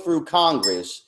through Congress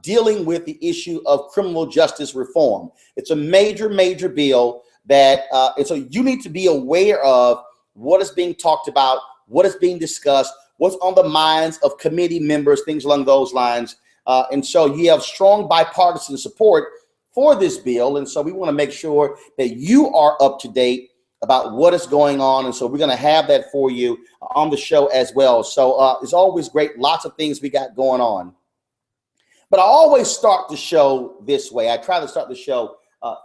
dealing with the issue of criminal justice reform. It's a major, major bill that, and so you need to be aware of what is being talked about, what is being discussed, what's on the minds of committee members, things along those lines. And so you have strong bipartisan support for this bill. And so we want to make sure that you are up to date about what is going on. And so we're going to have that for you on the show as well. So it's always great. Lots of things we got going on. But I always start the show this way. I try to start the show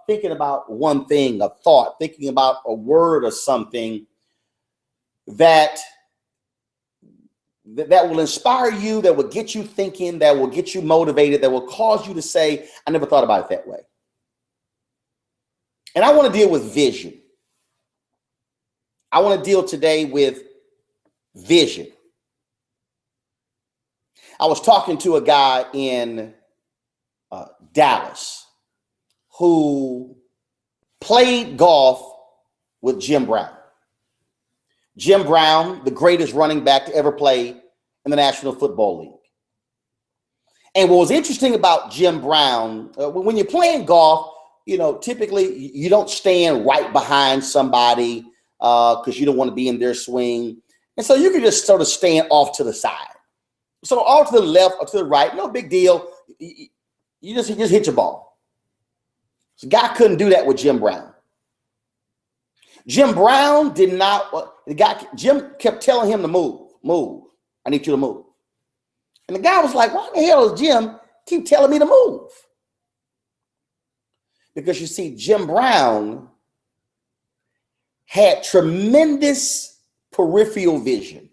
thinking about one thing, a thought, thinking about a word or something that will inspire you, that will get you thinking, that will get you motivated, that will cause you to say, I never thought about it that way. And I want to deal with vision. I want to deal today with vision. I was talking to a guy in Dallas who played golf with Jim Brown. Jim Brown, the greatest running back to ever play in the National Football League. And what was interesting about Jim Brown, when you're playing golf, you know, typically you don't stand right behind somebody because you don't want to be in their swing. And so you can just sort of stand off to the side. So off to the left or to the right, no big deal. You just hit your ball. So guy couldn't do that with Jim Brown. Jim Brown did not, Jim kept telling him to move. I need you to move. And the guy was like, why the hell does Jim keep telling me to move? Because you see, Jim Brown had tremendous peripheral vision.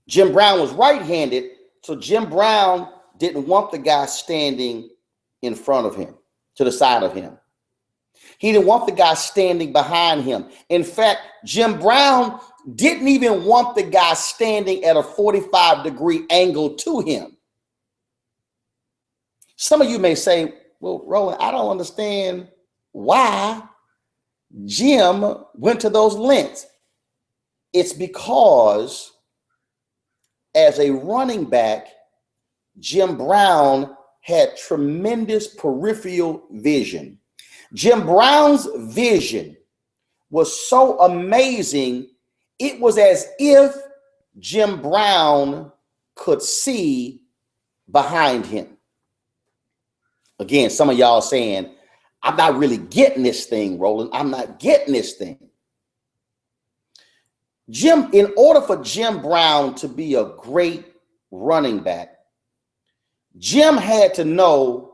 Jim Brown was right-handed, so Jim Brown didn't want the guy standing in front of him, to the side of him. He didn't want the guy standing behind him. In fact, Jim Brown didn't even want the guy standing at a 45-degree angle to him. Some of you may say, well, Roland, I don't understand why Jim went to those lengths. It's because as a running back, Jim Brown had tremendous peripheral vision. Jim Brown's vision was so amazing, it was as if Jim Brown could see behind him. Again, some of y'all saying, I'm not really getting this thing, Roland. I'm not getting this thing. In order for Jim Brown to be a great running back, Jim had to know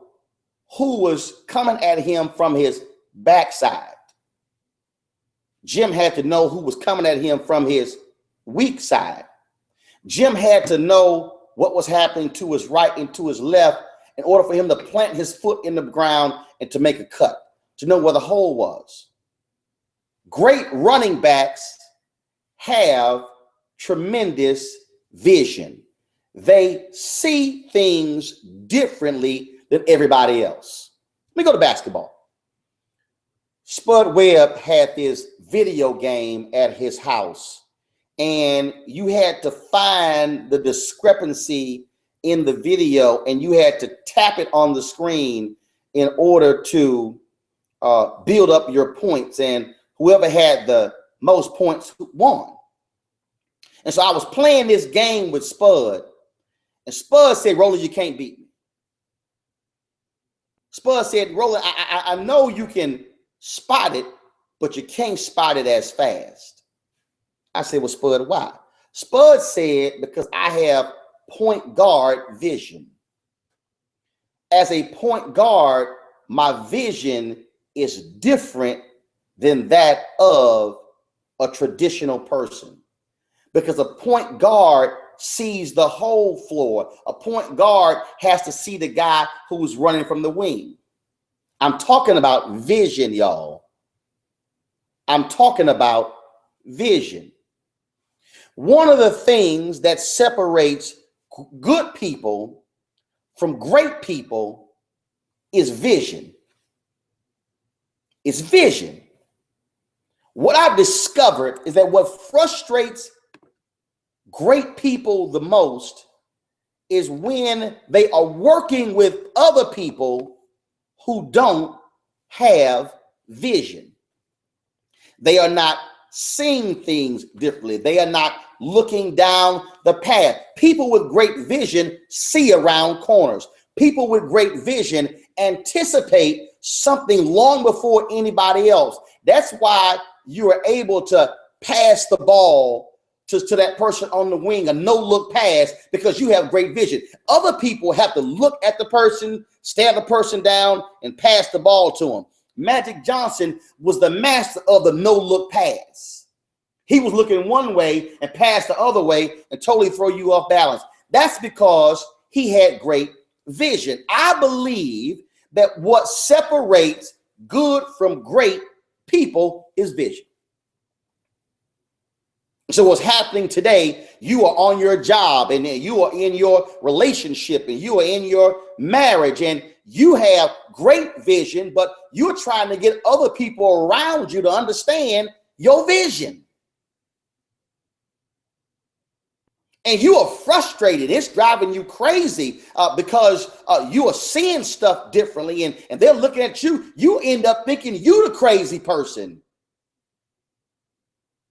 who was coming at him from his backside. Jim had to know who was coming at him from his weak side. Jim had to know what was happening to his right and to his left in order for him to plant his foot in the ground and to make a cut, to know where the hole was. Great running backs have tremendous vision. They see things differently than everybody else. Let me go to basketball. Spud Webb had this video game at his house, and you had to find the discrepancy in the video, and you had to tap it on the screen in order to build up your points, and whoever had the most points won. And so I was playing this game with Spud, and Spud said, Roland, you can't beat me. Spud said, Roland, I know you can spot it, but you can't spot it as fast. I said, well, Spud, why? Spud said, because I have point guard vision. As a point guard, my vision is different than that of a traditional person. Because a point guard sees the whole floor. A point guard has to see the guy who's running from the wing. I'm talking about vision, y'all. I'm talking about vision. One of the things that separates good people from great people is vision. It's vision. What I've discovered is that what frustrates great people the most is when they are working with other people who don't have vision. They are not seeing things differently. They are not looking down the path. People with great vision see around corners. People with great vision anticipate something long before anybody else. That's why you are able to pass the ball to that person on the wing, a no look pass, because you have great vision. Other people have to look at the person, stare the person down, and pass the ball to them. Magic Johnson was the master of the no look pass. He was looking one way and passed the other way and totally throw you off balance. That's because he had great vision. I believe that what separates good from great people is vision. So what's happening today, you are on your job and you are in your relationship and you are in your marriage and you have great vision, but you're trying to get other people around you to understand your vision. And you are frustrated. It's driving you crazy because you are seeing stuff differently and they're looking at you. You end up thinking you the crazy person.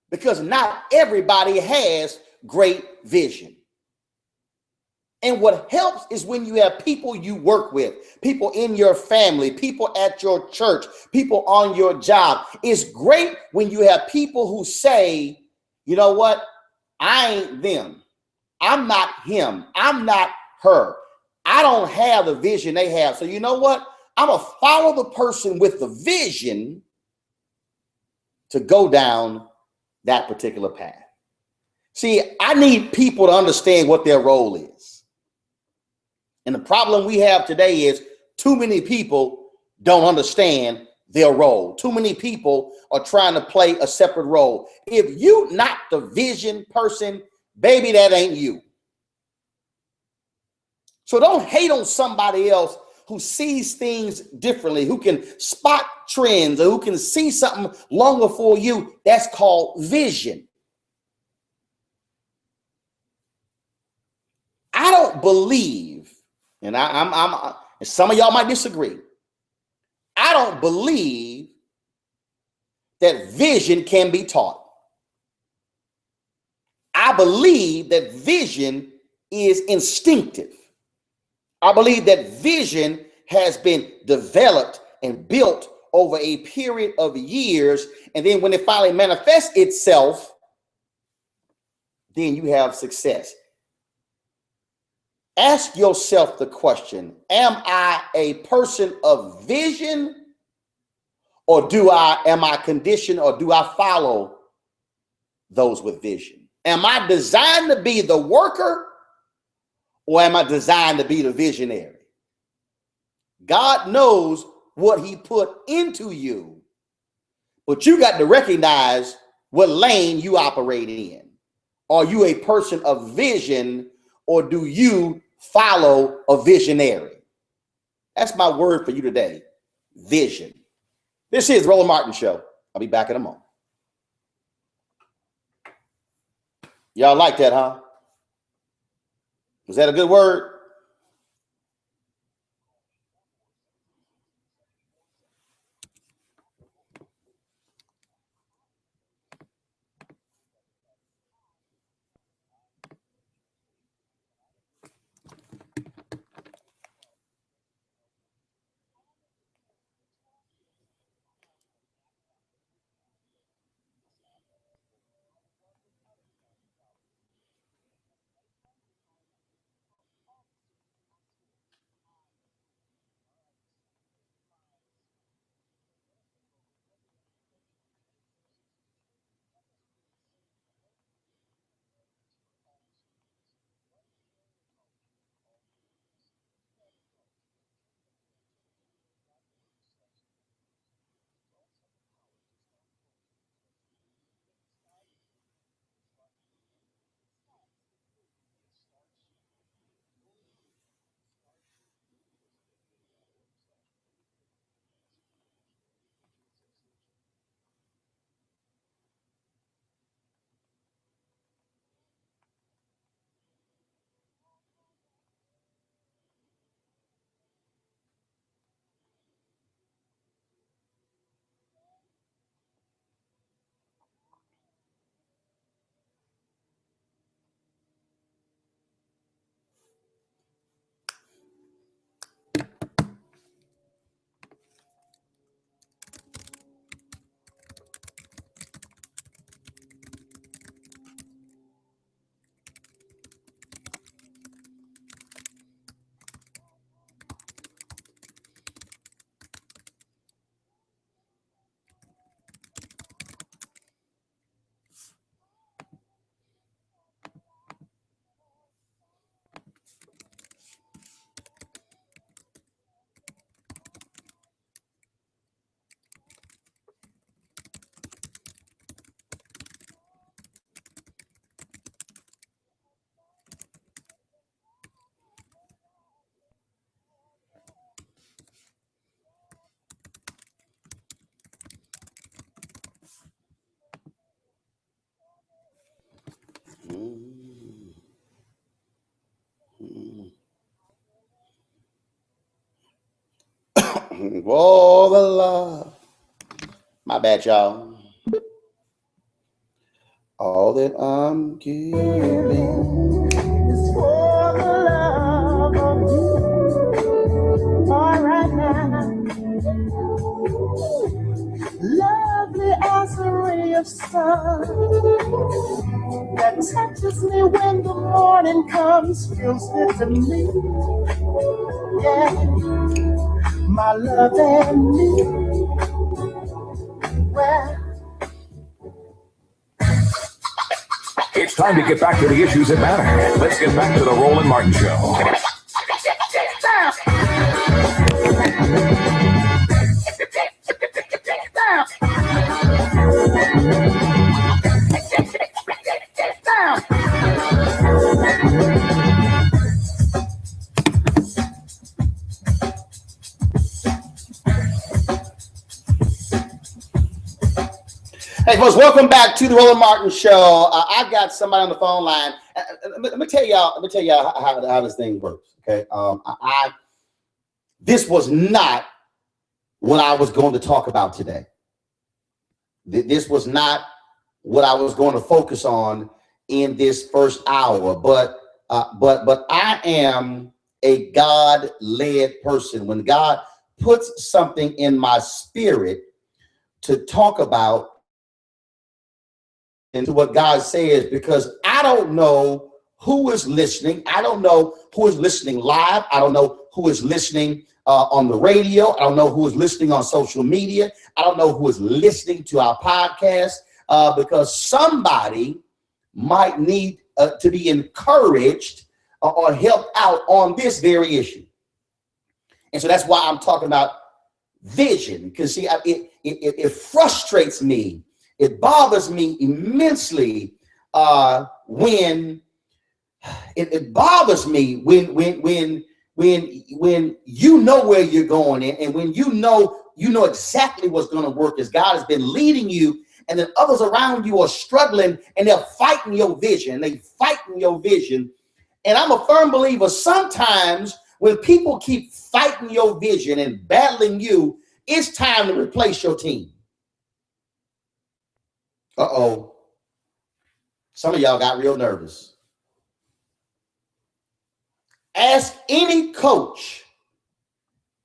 Because not everybody has great vision. And what helps is when you have people you work with, people in your family, people at your church, people on your job. It's great when you have people who say, you know what? I ain't them. I'm not him. I'm not her. I don't have the vision they have. So you know what? I'm going to follow the person with the vision to go down that particular path. See, I need people to understand what their role is. And the problem we have today is too many people don't understand their role. Too many people are trying to play a separate role. If you're not the vision person, baby, that ain't you. So don't hate on somebody else who sees things differently, who can spot trends, or who can see something long before you. That's called vision. I don't believe, and I'm and some of y'all might disagree. I don't believe that vision can be taught. I believe that vision is instinctive. I believe that vision has been developed and built over a period of years. And then when it finally manifests itself, then you have success. Ask yourself the question, am I a person of vision, or am I conditioned, or do I follow those with vision? Am I designed to be the worker, or am I designed to be the visionary? God knows what he put into you, but you got to recognize what lane you operate in. Are you a person of vision, or do you follow a visionary? That's my word for you today. Vision. This is Roland Martin Show. I'll be back in a moment. Y'all like that, huh? Was that a good word? For the love. My bad, y'all. All that I'm giving is for the love of you. All right now. Lovely as a ray of sun that touches me when the morning comes, feels good to me. Yeah, my love and me. Well, it's time to get back to the issues that matter. Let's get back to the Roland Martin Show. Hey, folks, welcome back to the Roland Martin Show. I got somebody on the phone line. Let me tell y'all how this thing works. Okay, this was not what I was going to talk about today. This was not what I was going to focus on in this first hour. But I am a God-led person. When God puts something in my spirit to talk about, into what God says, because I don't know who is listening. I don't know who is listening live. I don't know who is listening on the radio. I don't know who is listening on social media. I don't know who is listening to our podcast, because somebody might need to be encouraged or helped out on this very issue. And so that's why I'm talking about vision, because see, it frustrates me. It bothers me immensely when it bothers me when you know where you're going and when you know exactly what's going to work, as God has been leading you, and then others around you are struggling and they're fighting your vision. And I'm a firm believer, sometimes when people keep fighting your vision and battling you, it's time to replace your team. Uh-oh. Some of y'all got real nervous. Ask any coach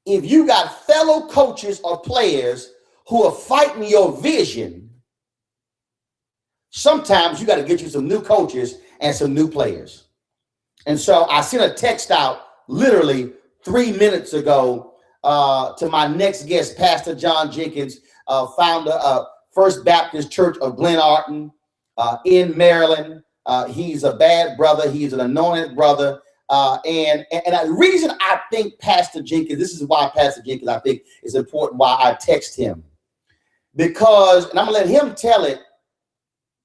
if you got fellow coaches or players who are fighting your vision. Sometimes you got to get you some new coaches and some new players. And so I sent a text out literally 3 minutes ago to my next guest, Pastor John Jenkins, founder of First Baptist Church of Glenarton in Maryland. He's a bad brother. He's an anointed brother. And the reason I think Pastor Jenkins, this is why Pastor Jenkins, I think, is important, why I text him. Because, and I'm going to let him tell it,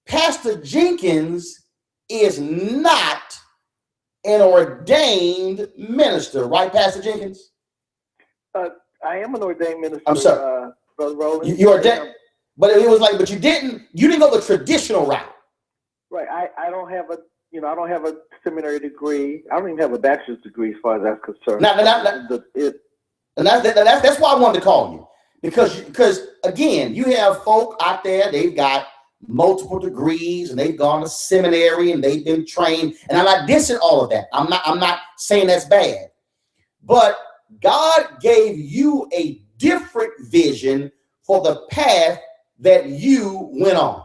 Pastor Jenkins is not an ordained minister. Right, Pastor Jenkins? I am an ordained minister. I'm sorry. Brother Roland. You ordained? But it was like, but you didn't go the traditional route. Right. I don't have a seminary degree. I don't even have a bachelor's degree as far as that's concerned. That's why I wanted to call you. Because again, you have folk out there, they've got multiple degrees and they've gone to seminary and they've been trained. And I'm not dissing all of that. I'm not saying that's bad. But God gave you a different vision for the path that you went on.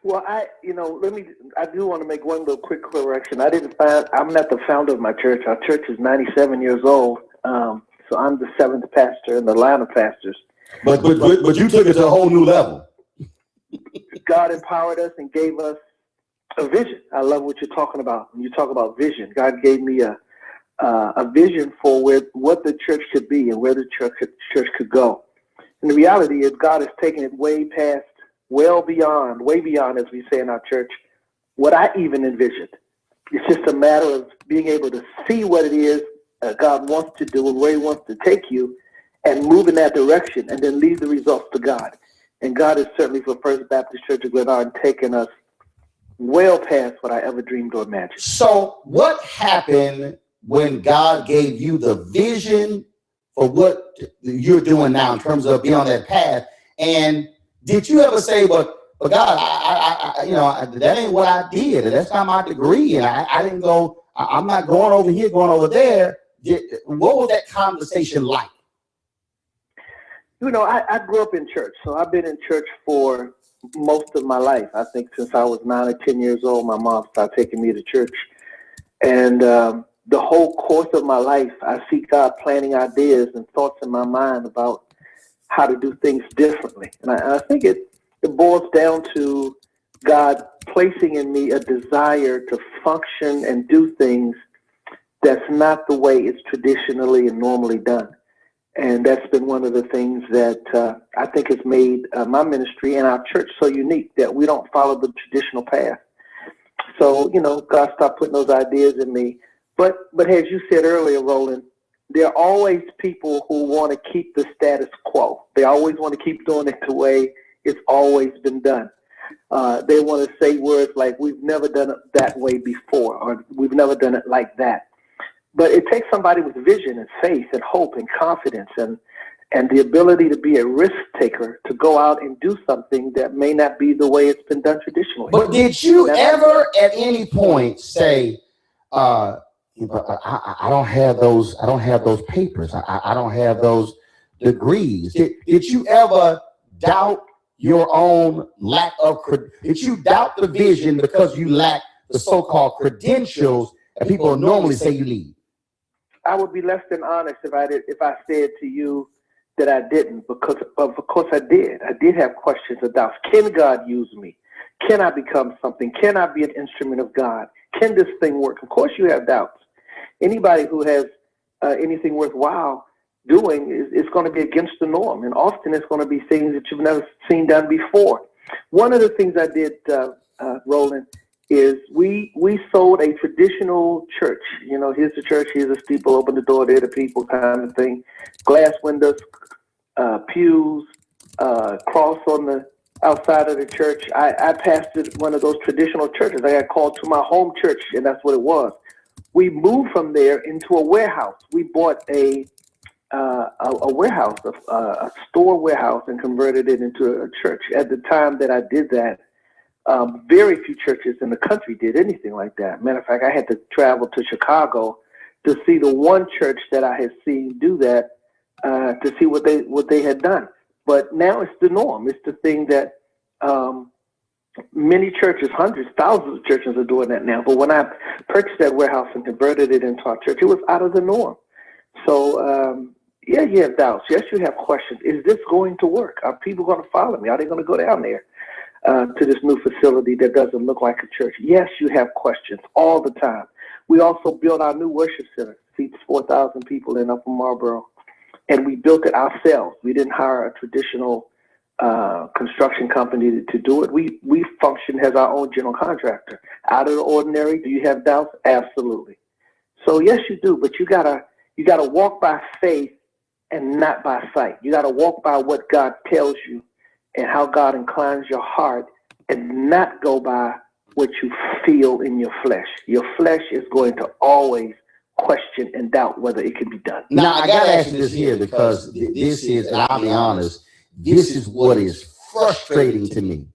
Well, I do want to make one little quick correction. I'm not the founder of my church. Our church is 97 years old. So I'm the seventh pastor in the line of pastors. But you took it to a whole new level. God empowered us and gave us a vision. I love what you're talking about. When you talk about vision, God gave me a vision for what the church could be and where the church could go. And the reality is God has taken it way beyond, as we say in our church, what I even envisioned. It's just a matter of being able to see what it is God wants to do and where he wants to take you and move in that direction and then leave the results to God. And God has certainly, for First Baptist Church of Glenarton, taken us well past what I ever dreamed or imagined. So what happened when God gave you the vision for what you're doing now in terms of being on that path? And did you ever say, but God, that ain't what I did, and that's not my degree, and I didn't go, I'm not going over here, going over there. What was that conversation like? You know, I grew up in church, so I've been in church for most of my life. I think since I was 9 or 10 years old, my mom started taking me to church. And the whole course of my life, I see God planting ideas and thoughts in my mind about how to do things differently. And I think it boils down to God placing in me a desire to function and do things that's not the way it's traditionally and normally done. And that's been one of the things that I think has made my ministry and our church so unique, that we don't follow the traditional path. So, you know, God stopped putting those ideas in me. But as you said earlier, Roland, there are always people who want to keep the status quo. They always want to keep doing it the way it's always been done. They want to say words like, we've never done it that way before, or we've never done it like that. But it takes somebody with vision and faith and hope and confidence and the ability to be a risk taker to go out and do something that may not be the way it's been done traditionally. But did you ever at any point say, I don't have those papers. I don't have those degrees. Did you ever doubt your own lack of did you doubt the vision because you lack the so-called credentials that people normally say you need? I would be less than honest if I said to you that I didn't, because of course I did. I did have questions and doubts. Can God use me? Can I become something? Can I be an instrument of God? Can this thing work? Of course you have doubts. Anybody who has anything worthwhile doing is going to be against the norm, and often it's going to be things that you've never seen done before. One of the things I did, Roland, is we sold a traditional church. You know, here's the church, here's the steeple, open the door, there the people kind of thing. Glass windows, pews, cross on the outside of the church. I pastored one of those traditional churches. I got called to my home church, and that's what it was. We moved from there into a warehouse. We bought a warehouse, a store warehouse, and converted it into a church. At the time that I did that, very few churches in the country did anything like that. Matter of fact, I had to travel to Chicago to see the one church that I had seen do that, to see what they had done. But now it's the norm. It's the thing that many churches, hundreds, thousands of churches are doing that now. But when I purchased that warehouse and converted it into our church, it was out of the norm. So, yeah, you have doubts. Yes, you have questions. Is this going to work? Are people going to follow me? Are they going to go down there to this new facility that doesn't look like a church? Yes, you have questions all the time. We also built our new worship center, seats 4,000 people in Upper Marlboro, and we built it ourselves. We didn't hire a traditional construction company to do it. We function as our own general contractor. Out of the ordinary, do you have doubts? Absolutely. So yes, you do, but you gotta walk by faith and not by sight. You gotta walk by what God tells you and how God inclines your heart, and not go by what you feel in your flesh. Your flesh is going to always question and doubt whether it can be done. Now, I got to ask you this here, because this is, and I'll be honest, this is what is frustrating to me.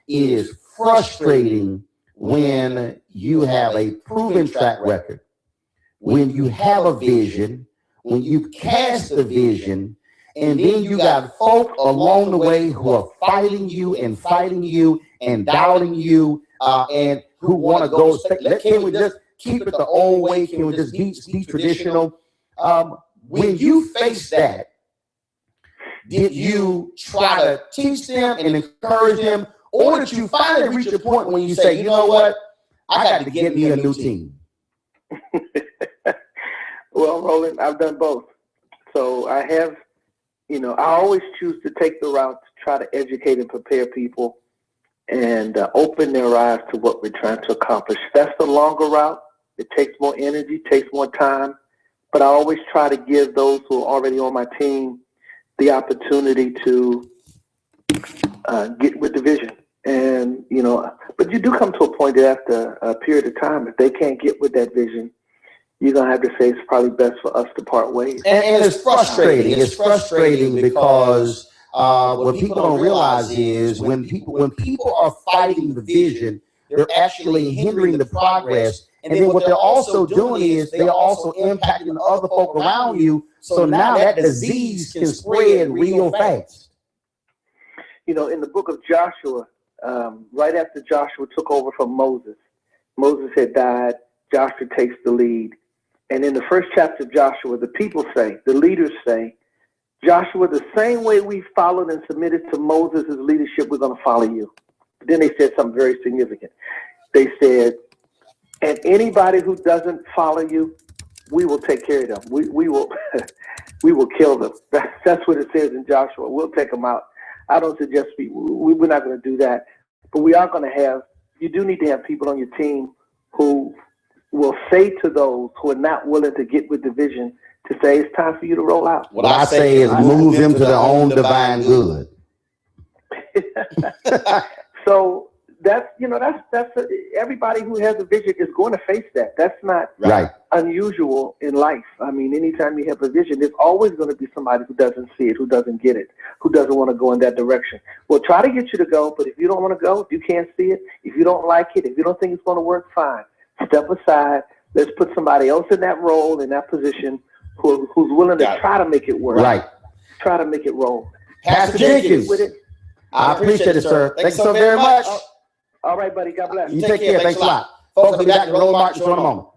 It is frustrating when you have a proven track record, when you have a vision, when you cast a vision, and then you got folk along the way who are fighting you and doubting you, and who want to go, can we just keep it the old way? Can we just be traditional? When you face that, did you try to teach them and encourage them, or did you finally reach a point when you say, you know what, I got to get me a new team? Well, Roland, I've done both. So I have, I always choose to take the route to try to educate and prepare people and open their eyes to what we're trying to accomplish. That's the longer route. It takes more energy, takes more time, but I always try to give those who are already on my team the opportunity to get with the vision. And, but you do come to a point that after a period of time, if they can't get with that vision, you're going to have to say it's probably best for us to part ways. And it's frustrating. It's frustrating because what people don't realize is when people are fighting the vision, they're actually hindering the progress. And then what they're also doing is they're also impacting the other folk around you. So now that disease can spread real fast. You know, in the book of Joshua, right after Joshua took over from Moses, Moses had died. Joshua takes the lead. And in the first chapter of Joshua, the people say, the leaders say, Joshua, the same way we followed and submitted to Moses' leadership, we're going to follow you. But then they said something very significant. They said, and anybody who doesn't follow you, we will take care of them. We will we will kill them. That's what it says in Joshua. We'll take them out. I don't suggest we're not going to do that. But we are going to have, you do need to have people on your team who will say to those who are not willing to get with the vision to say it's time for you to roll out. What I say is move them to their own divine good. So that's everybody who has a vision is going to face that. That's not unusual in life. I mean, anytime you have a vision, there's always going to be somebody who doesn't see it, who doesn't get it, who doesn't want to go in that direction. We'll try to get you to go, but if you don't want to go, if you can't see it, if you don't like it, if you don't think it's going to work, fine. Step aside. Let's put somebody else in that role, in that position, who's willing to try to make it work. Right. Try to make it roll. Pastor Jenkins, I appreciate it, sir. Thanks so very much. All right, buddy. God bless. You take care. Thanks a lot. Folks, we'll be back to Roland Martin Show in a moment.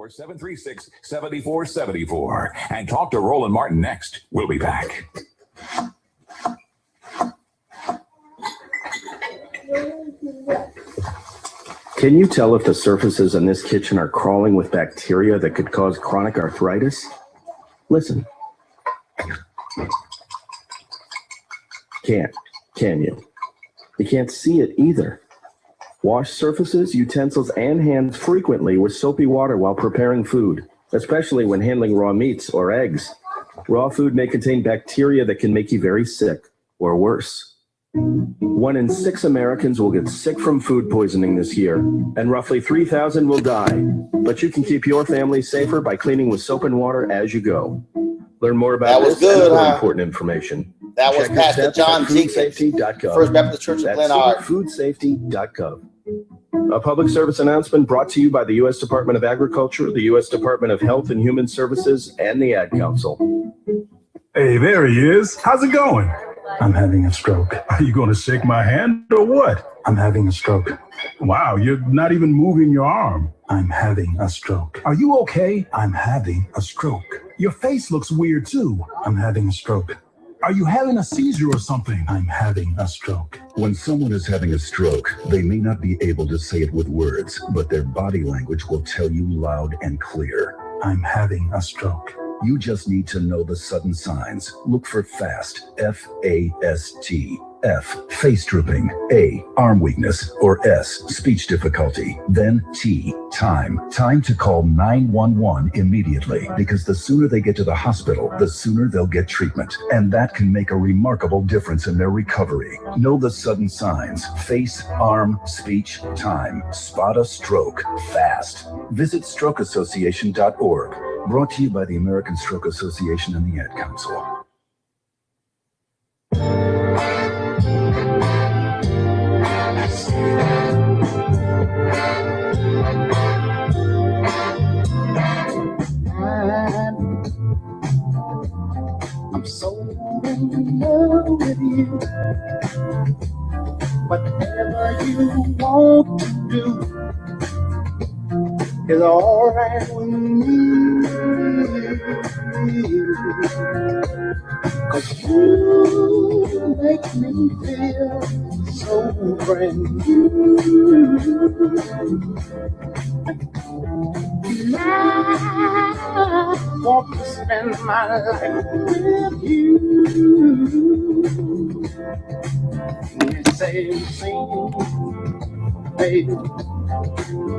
736-7474 and talk to Roland Martin next. We'll be back. Can you tell if the surfaces in this kitchen are crawling with bacteria that could cause chronic arthritis? Listen. Can't, can you? You can't see it either. Wash surfaces, utensils, and hands frequently with soapy water while preparing food, especially when handling raw meats or eggs. Raw food may contain bacteria that can make you very sick, or worse. 1 in 6 Americans will get sick from food poisoning this year, and roughly 3,000 will die. But you can keep your family safer by cleaning with soap and water as you go. Learn more about this and other important information. That was Pastor John Jenkins, First Baptist Church of Glen Art. Foodsafety.gov. A public service announcement brought to you by the U.S. Department of Agriculture, the U.S. Department of Health and Human Services, and the Ad Council. Hey, there he is. How's it going? I'm having a stroke. Are you going to shake my hand or what? I'm having a stroke. Wow, you're not even moving your arm. I'm having a stroke. Are you okay? I'm having a stroke. Your face looks weird too. I'm having a stroke. Are you having a seizure or something? I'm having a stroke. When someone is having a stroke, they may not be able to say it with words, but their body language will tell you loud and clear. I'm having a stroke. You just need to know the sudden signs. Look for FAST, F-A-S-T. F, face drooping. A, arm weakness. Or S, speech difficulty. Then T, time. Time to call 911 immediately, because the sooner they get to the hospital, the sooner they'll get treatment. And that can make a remarkable difference in their recovery. Know the sudden signs. Face, arm, speech, time. Spot a stroke fast. Visit strokeassociation.org. Brought to you by the American Stroke Association and the Ad Council. I'm so in love with you. Whatever you want to do is all right with me. 'Cause you make me feel so brand new. And I want to spend my life with you. It's same, baby,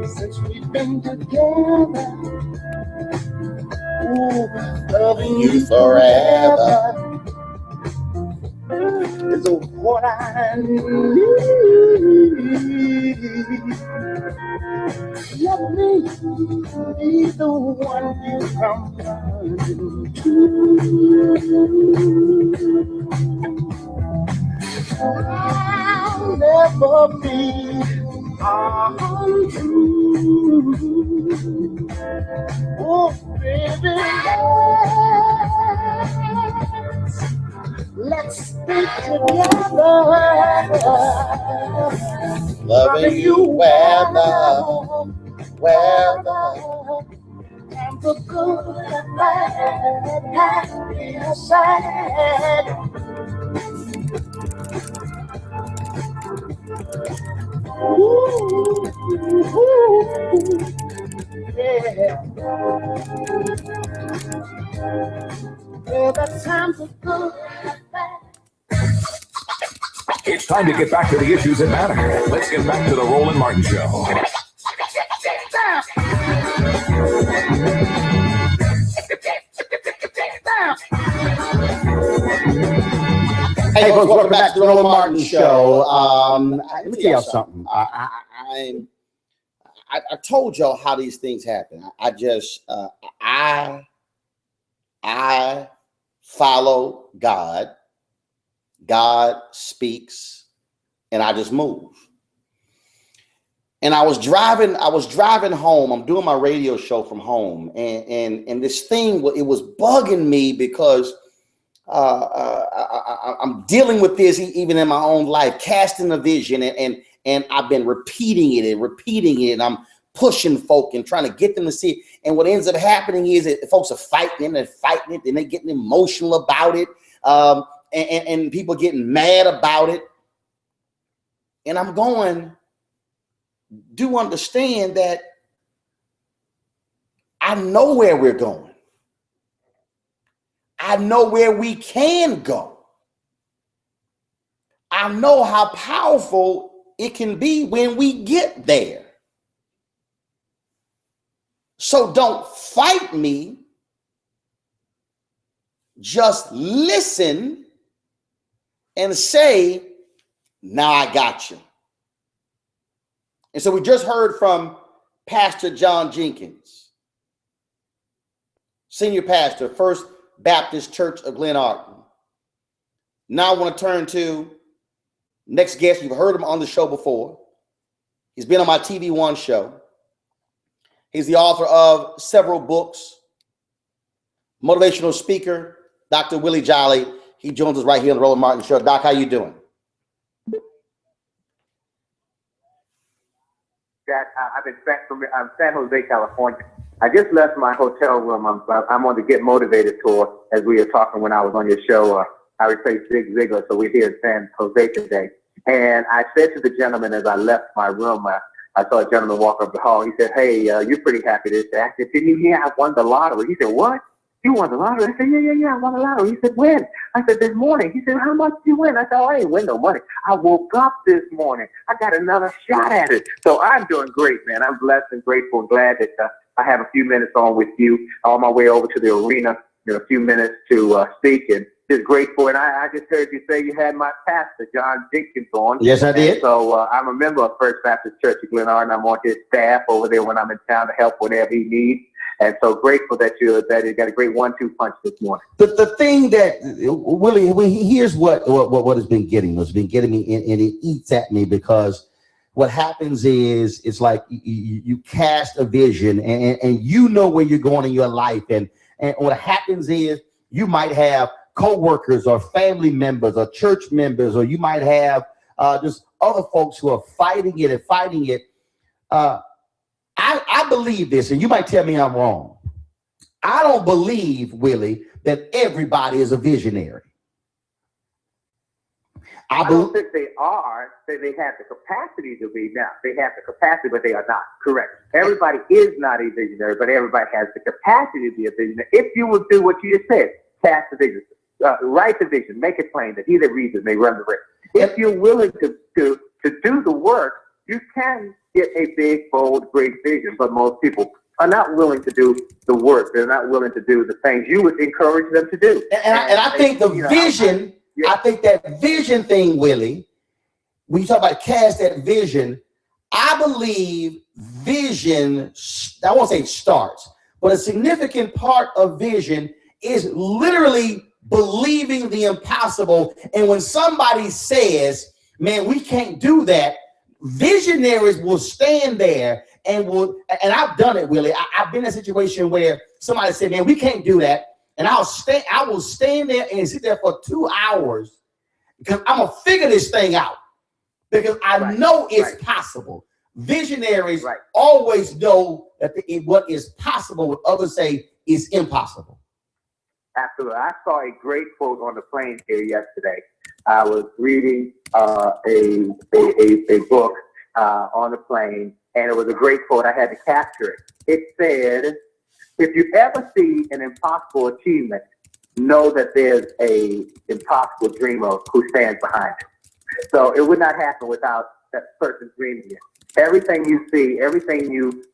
since we've been together. Oh, loving you forever is what I need. Let me be the one you come running to. I'll never be untrue. Oh, baby, let's stick together. Loving you weather. And the good and bad, happy and sad. Ooh, yeah. Yeah, the times are good and bad. It's time to get back to the issues that matter. Let's get back to the Roland Martin Show. Hey, folks, welcome back to the Roland Martin Show. Let me tell y'all something. I told y'all how these things happen. I follow God. God speaks, and I just move. And I was driving home. I'm doing my radio show from home, and this thing, it was bugging me because I'm dealing with this even in my own life, casting a vision, and I've been repeating it, and I'm pushing folk and trying to get them to see it. And what ends up happening is that folks are fighting it, and they're getting emotional about it, and people getting mad about it. And I'm going, do understand that I know where we're going. I know where we can go. I know how powerful it can be when we get there. So don't fight me. Just listen and say, now I got you. And so we just heard from Pastor John Jenkins, senior pastor, First Baptist Church of Glen Arden. Now I want to turn to next guest. You've heard him on the show before. He's been on my TV One show. He's the author of several books, motivational speaker, Dr. Willie Jolly. He joins us right here on the Roland Martin Show. Doc, how you doing? Jack, I've been back from San Jose, California. I just left my hotel room. I'm on the Get Motivated tour, as we were talking when I was on your show. I replaced Zig Ziglar, so we're here in San Jose today. And I said to the gentleman as I left my room, I saw a gentleman walk up the hall. He said, "Hey, you're pretty happy today." I said, "Didn't you hear I won the lottery?" He said, "What? You won the lottery?" I said, Yeah, I won the lottery. He said, "When?" I said, "This morning." He said, "How much did you win?" I said, "Oh, I ain't win no money. I woke up this morning. I got another shot at it." So I'm doing great, man. I'm blessed and grateful and glad that I have a few minutes on with you, on my way over to the arena, a few minutes to speak, and just grateful. And I just heard you say you had my pastor, John Jenkins, on. Yes, I did. And so I'm a member of First Baptist Church of Glen Arden. I'm on his staff over there when I'm in town to help whatever he needs. And so grateful that you got a great 1-2 punch this morning. The thing that Willie, here's what has been getting me, and it eats at me, because what happens is it's like you cast a vision, and you know where you're going in your life, and what happens is you might have co-workers or family members or church members, or you might have just other folks who are fighting it. I believe this, and you might tell me I'm wrong. I don't believe, Willie, that everybody is a visionary. I don't think they are. They have the capacity to be. Now, they have the capacity, but they are not. Correct. Everybody is not a visionary, but everybody has the capacity to be a visionary. If you will do what you just said, cast the vision, write the vision, make it plain that he that reads it may run the race. If you're willing to do the work, you can get a big, bold, great vision, but most people are not willing to do the work. They're not willing to do the things you would encourage them to do. And I think the vision, I think that vision thing, Willie, when you talk about cast that vision, I believe vision, I won't say starts, but a significant part of vision is literally believing the impossible. And when somebody says, man, we can't do that, visionaries will stand there and I've done it, Willie. I've been in a situation where somebody said, man, we can't do that. And I will stand there and sit there for 2 hours because I'm going to figure this thing out because I know it's possible. Visionaries always know that what is possible, what others say is impossible. Absolutely. I saw a great quote on the plane here yesterday. I was reading a book on the plane, and it was a great quote. I had to capture it. It said, if you ever see an impossible achievement, know that there's a impossible dreamer who stands behind it. So it would not happen without that person dreaming it. Everything you see, everything you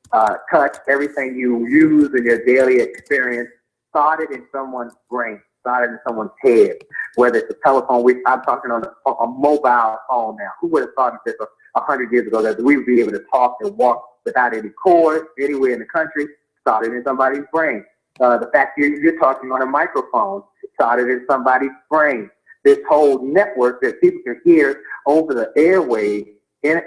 touch, everything you use in your daily experience started in someone's brain, started in someone's head, whether it's a telephone. I'm talking on a mobile phone now. Who would have thought this 100 years ago that we would be able to talk and walk without any cord anywhere in the country? Started in somebody's brain. The fact you're talking on a microphone started in somebody's brain. This whole network that people can hear over the airwaves,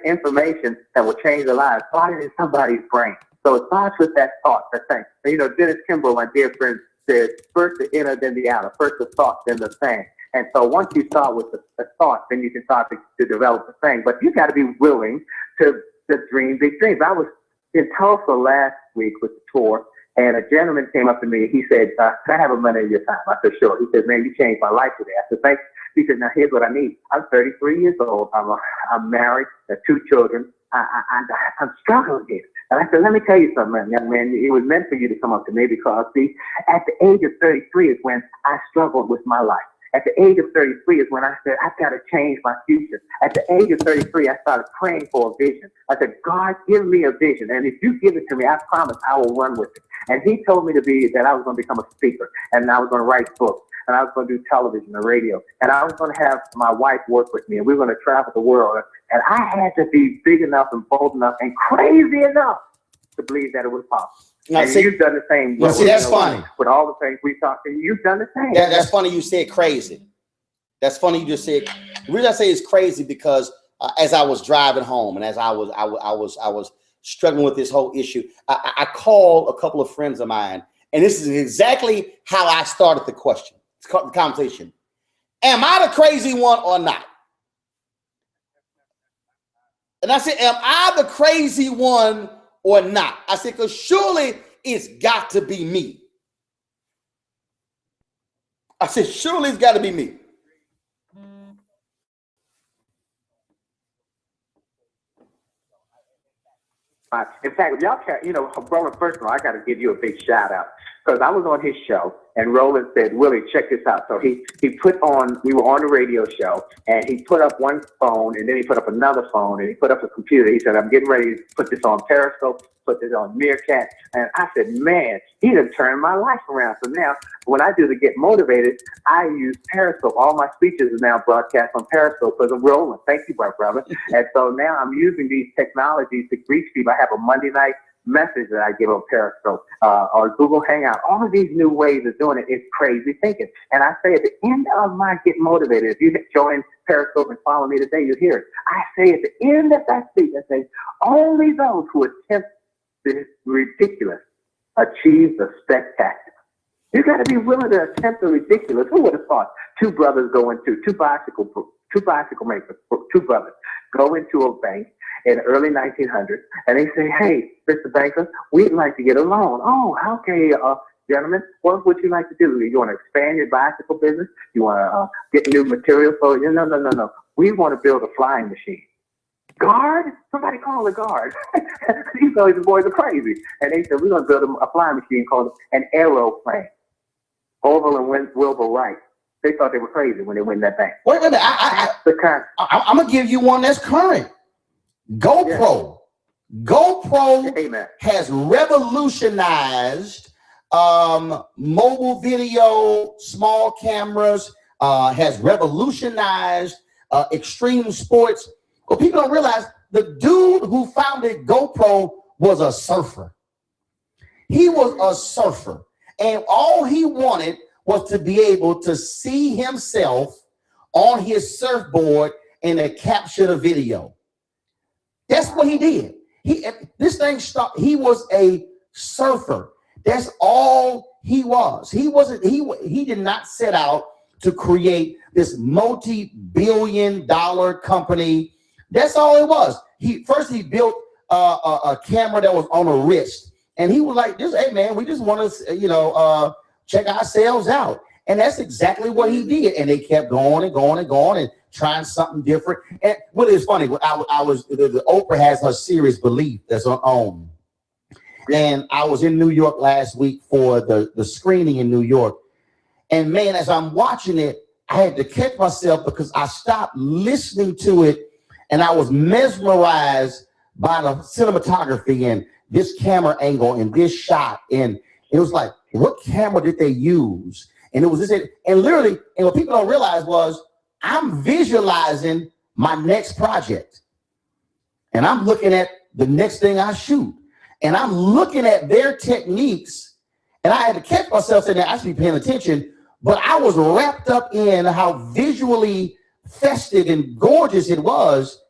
information that will change their lives, started in somebody's brain. So it starts with that thought, that thing. And, you know, Dennis Kimbrough, my dear friend, said, first the inner, then the outer. First the thought, then the thing. And so once you start with the thought, then you can start to develop the thing. But you got to be willing to dream big dreams. I was in Tulsa last week with the tour, and a gentleman came up to me. He said, can I have a minute of your time? I said, sure. He said, man, you changed my life today. I said, thanks. He said, now here's what I need. I'm 33 years old. I'm married. I have 2 children. I'm struggling here. And I said, let me tell you something, young man. It was meant for you to come up to me because, see, at the age of 33 is when I struggled with my life. At the age of 33 is when I said, I've got to change my future. At the age of 33, I started praying for a vision. I said, God, give me a vision. And if you give it to me, I promise I will run with it. And he told me that I was going to become a speaker, and I was going to write books, and I was going to do television and radio, and I was going to have my wife work with me, and we were going to travel the world. And I had to be big enough and bold enough and crazy enough to believe that it was possible. Now, and you've done the same. Well, see, that's funny. With all the things we talked, and you've done the same. That's funny you said crazy. That's funny you just said. The reason I say it's crazy because as I was driving home and as I was struggling with this whole issue, I called a couple of friends of mine, and this is exactly how I started the question, the conversation. Am I the crazy one or not? And I said, am I the crazy one or not? I said, because surely it's got to be me. I said, surely it's got to be me. In fact, if y'all can't, Roland, first of all, I got to give you a big shout out because I was on his show and Roland said, Willie, check this out. So we were on the radio show and he put up one phone and then he put up another phone and he put up a computer. He said, I'm getting ready to put this on Periscope, put this on Meerkat. And I said, man, he done turned my life around. So now when I do the Get Motivated, I use Periscope. All my speeches are now broadcast on Periscope because of Roland. Thank you, my brother. And so now I'm using these technologies to reach people. I have a Monday night message that I give on Periscope or Google Hangout. All of these new ways of doing it is crazy thinking. And I say at the end of my Get Motivated, if you join Periscope and follow me today, you'll hear it. I say at the end of that speech, I say, only those who attempt the ridiculous achieve the spectacular. You got to be willing to attempt the ridiculous. Who would have thought two brothers two bicycle makers, two brothers go into a bank in the early 1900s, and they say, hey, Mr. Banker, we'd like to get a loan. Oh, okay, gentlemen, what would you like to do? You want to expand your bicycle business? You want to get new materials? So, no. We want to build a flying machine. Guard? Somebody call a guard. These boys are crazy. And they said, we're going to build a flying machine called an aeroplane. Orville and Wilbur Wright. They thought they were crazy when they went in that bank. Wait a minute. I'm going to give you one that's current. GoPro. Yeah. GoPro has revolutionized mobile video, small cameras, has revolutionized extreme sports. But people don't realize The dude who founded GoPro was a surfer. He was a surfer. And all he wanted was to be able to see himself on his surfboard and to capture the video. That's what he did. He was a surfer. That's all he was. He did not set out to create this multi-billion-dollar company. That's all it was. He built a camera that was on a wrist, and he was like, "Hey man, we just want to, check ourselves out." And that's exactly what he did. And they kept going and going and going and trying something different. And what is funny, the Oprah has her series Belief that's on OWN. And I was in New York last week for the screening in New York. And man, as I'm watching it, I had to catch myself because I stopped listening to it and I was mesmerized by the cinematography and this camera angle and this shot. And it was like, what camera did they use? And it was this, and literally, and what people don't realize was I'm visualizing my next project. And I'm looking at the next thing I shoot. And I'm looking at their techniques. And I had to catch myself saying, I should be paying attention. But I was wrapped up in how visually festive and gorgeous it was.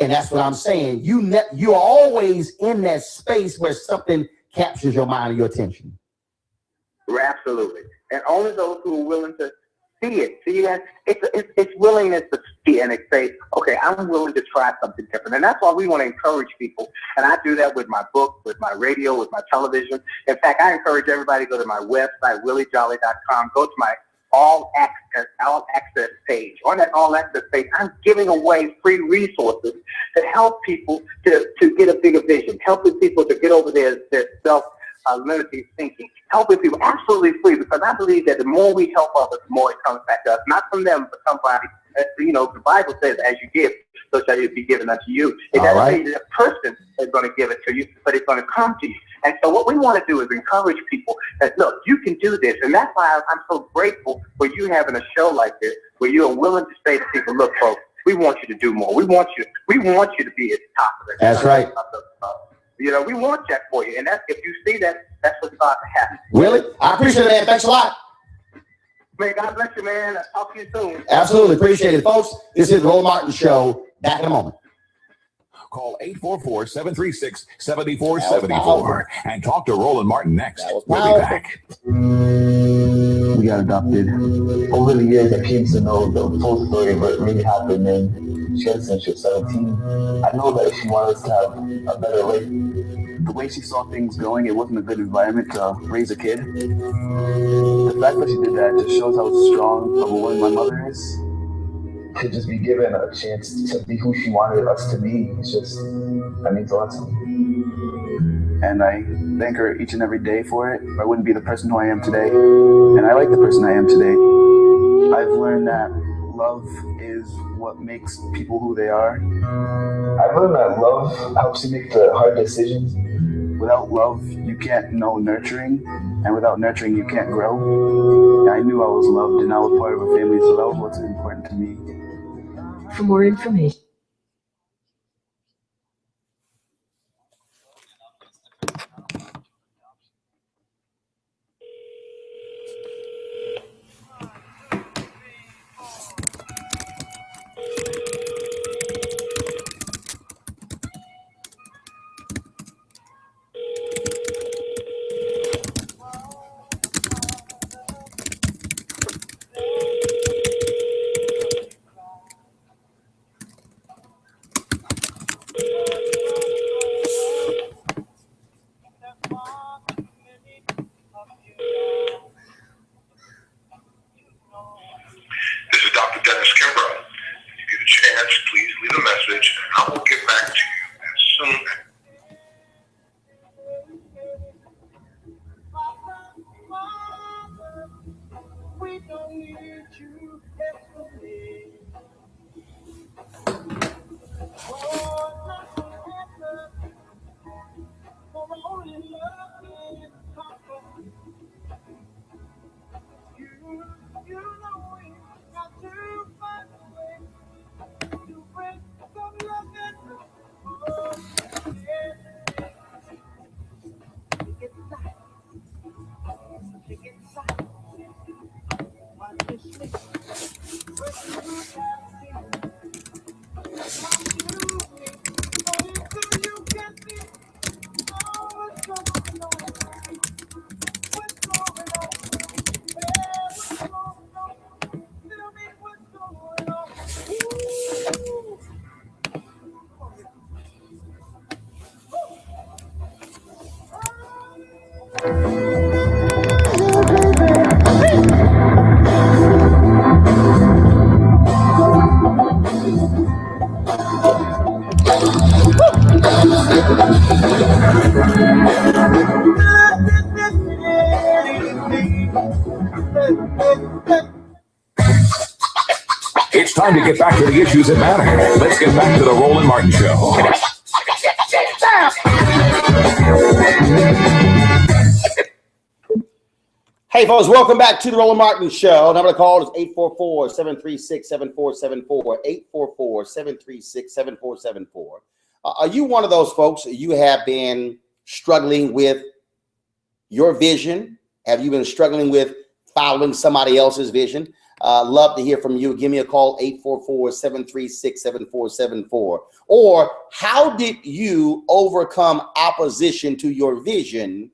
And that's what I'm saying. You're always in that space where something captures your mind or your attention. Absolutely. And only those who are willing to see it. See, it's willingness to see and say, okay, I'm willing to try something different. And that's why we want to encourage people. And I do that with my book, with my radio, with my television. In fact, I encourage everybody to go to my website, williejolly.com. Go to my all access page. On that all access page, I'm giving away free resources to help people to get a bigger vision, helping people to get over their limiting thinking, helping people absolutely free, because I believe that the more we help others, the more it comes back to us, not from them, but somebody. The Bible says, as you give, so shall it be given unto you. It doesn't mean that a person is going to give it to you, but it's going to come to you. And so what we want to do is encourage people that, look, you can do this. And that's why I'm so grateful for you having a show like this, where you are willing to say to people, look, folks, we want you to do more. We want you to be at the top of it. That's right. We want that for you. And that's, if you see that, that's what's about to happen. Really? I appreciate it, man. Thanks a lot. Man, God bless you, man. I'll talk to you soon. Absolutely. Appreciate it, folks. This is the Roland Martin Show. Back in a moment. Call 844-736-7474 and talk to Roland Martin next. We'll be back. We got adopted. Over the years, I came to know the full story of what really happened, and she had since she was 17. I know that she wanted us to have a better life. The way she saw things going, it wasn't a good environment to raise a kid. The fact that she did that just shows how strong of a woman my mother is. To just be given a chance to be who she wanted us to be, that means a lot to me. And I thank her each and every day for it. I wouldn't be the person who I am today, and I like the person I am today. I've learned that love is what makes people who they are. I've learned that love helps you make the hard decisions. Without love, you can't know nurturing, and without nurturing, you can't grow. And I knew I was loved, and I was part of a family, so that was what's important to me. For more information. It's time to get back to the issues that matter. Let's get back to the Roland Martin Show. Hey, folks, welcome back to the Roland Martin Show. Number to call is 844-736-7474, 844-736-7474. Are you one of those folks, you have been struggling with your vision? Have you been struggling with following somebody else's vision? Love to hear from you. Give me a call, 844-736-7474. Or how did you overcome opposition to your vision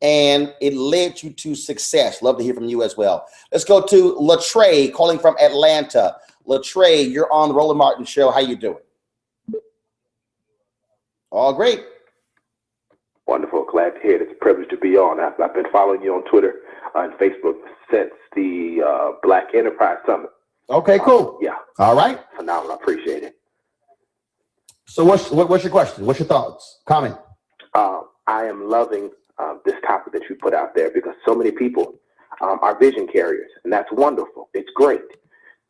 and it led you to success? Love to hear from you as well. Let's go to Latrey calling from Atlanta. Latrey, you're on the Roland Martin Show. How you doing? All great. Wonderful. Glad to hear it. It's a privilege to be on. I've been following you on Twitter and Facebook since the Black Enterprise Summit. Okay, cool. Yeah. All right. Phenomenal. I appreciate it. So what's your question? What's your thoughts? Comment. I am loving this topic that you put out there because so many people are vision carriers, and that's wonderful. It's great.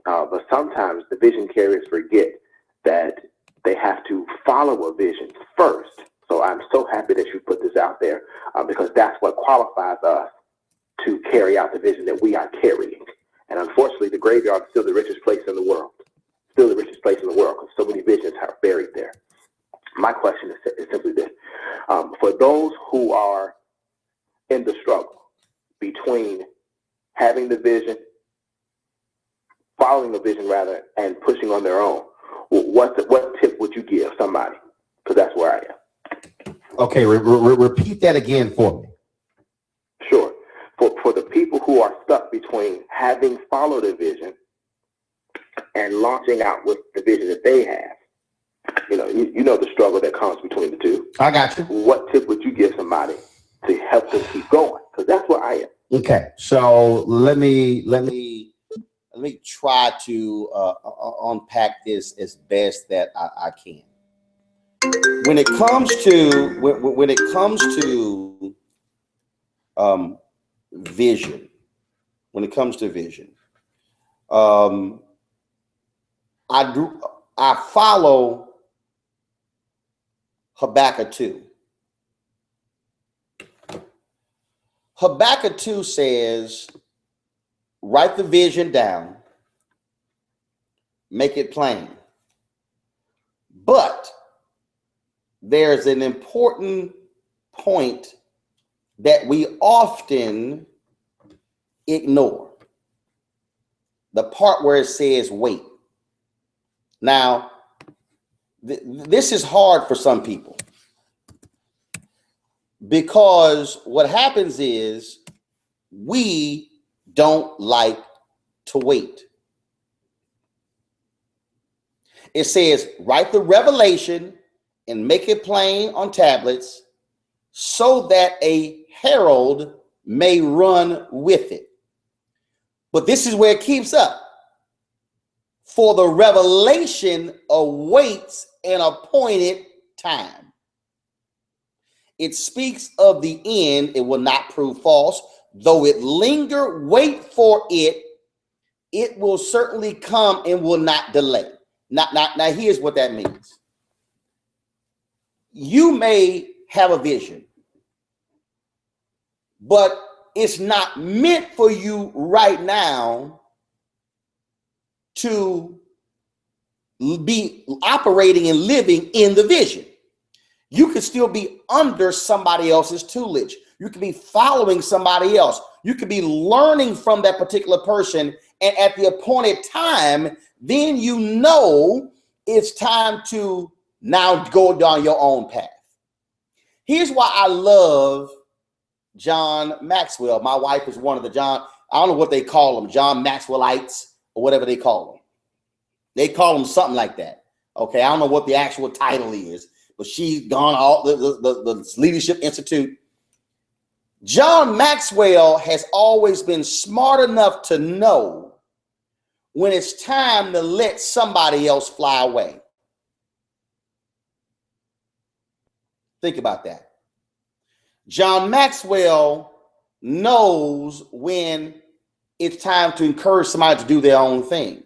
But sometimes the vision carriers forget that they have to follow a vision first. So I'm so happy that you put this out there because that's what qualifies us to carry out the vision that we are carrying. And unfortunately, the graveyard is still the richest place in the world. Still the richest place in the world because so many visions are buried there. My question is simply this. For those who are in the struggle between having the vision, following the vision rather, and pushing on their own, what tip would you give somebody? Because that's where I am. Okay, repeat that again for me. Sure. For the people who are stuck between having followed a vision and launching out with the vision that they have, you know the struggle that comes between the two. I got you. What tip would you give somebody to help them keep going? Because that's where I am. Okay, so let me try to unpack this as best that I can. When it comes to vision, I follow Habakkuk 2. Habakkuk 2 says, write the vision down, make it plain. But there's an important point that we often ignore. The part where it says wait. Now, this is hard for some people because what happens is we don't like to wait. It says, write the revelation and make it plain on tablets so that a herald may run with it. But this is where it keeps up. For the revelation awaits an appointed time. It speaks of the end. It will not prove false. Though it linger, wait for it. It will certainly come and will not delay. Now, here's what that means. You may have a vision, but it's not meant for you right now to be operating and living in the vision. You could still be under somebody else's tutelage. You could be following somebody else. You could be learning from that particular person. And at the appointed time, then you know it's time to now go down your own path. Here's why I love John Maxwell. My wife is one of the I don't know what they call them, John Maxwellites or whatever they call them. They call them something like that. Okay, I don't know what the actual title is, but she's gone all the Leadership Institute. John Maxwell has always been smart enough to know when it's time to let somebody else fly away. Think about that. John Maxwell knows when it's time to encourage somebody to do their own thing.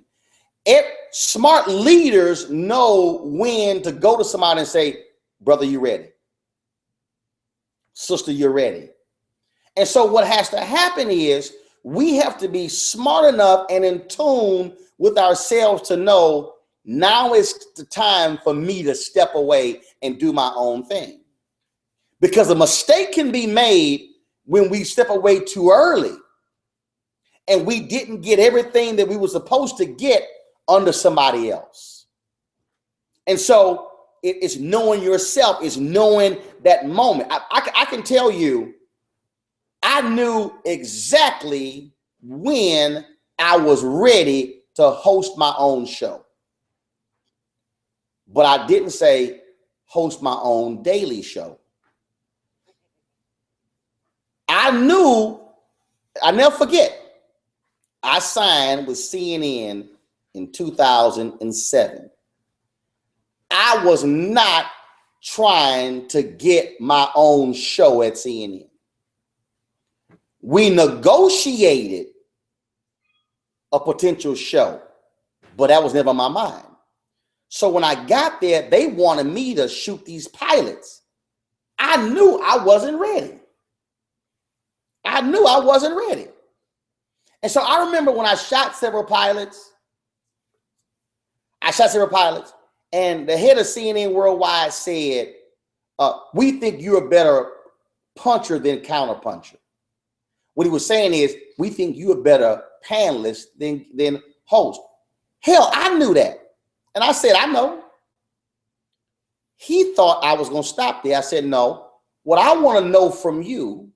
Smart leaders know when to go to somebody and say, brother, you ready? Sister, you're ready. And so what has to happen is we have to be smart enough and in tune with ourselves to know now is the time for me to step away and do my own thing. Because a mistake can be made when we step away too early and we didn't get everything that we were supposed to get under somebody else. And so it's knowing yourself, it's knowing that moment. I can tell you, I knew exactly when I was ready to host my own show. But I didn't say host my own daily show. I knew, I never forget, I signed with CNN in 2007. I was not trying to get my own show at CNN. We negotiated a potential show, but that was never my mind. So when I got there, they wanted me to shoot these pilots. I knew I wasn't ready. I knew I wasn't ready. And so I remember when I shot several pilots, and the head of CNN Worldwide said, we think you're a better puncher than counterpuncher. What he was saying is, we think you're a better panelist than host. Hell, I knew that. And I said, I know. He thought I was going to stop there. I said, no. What I want to know from you,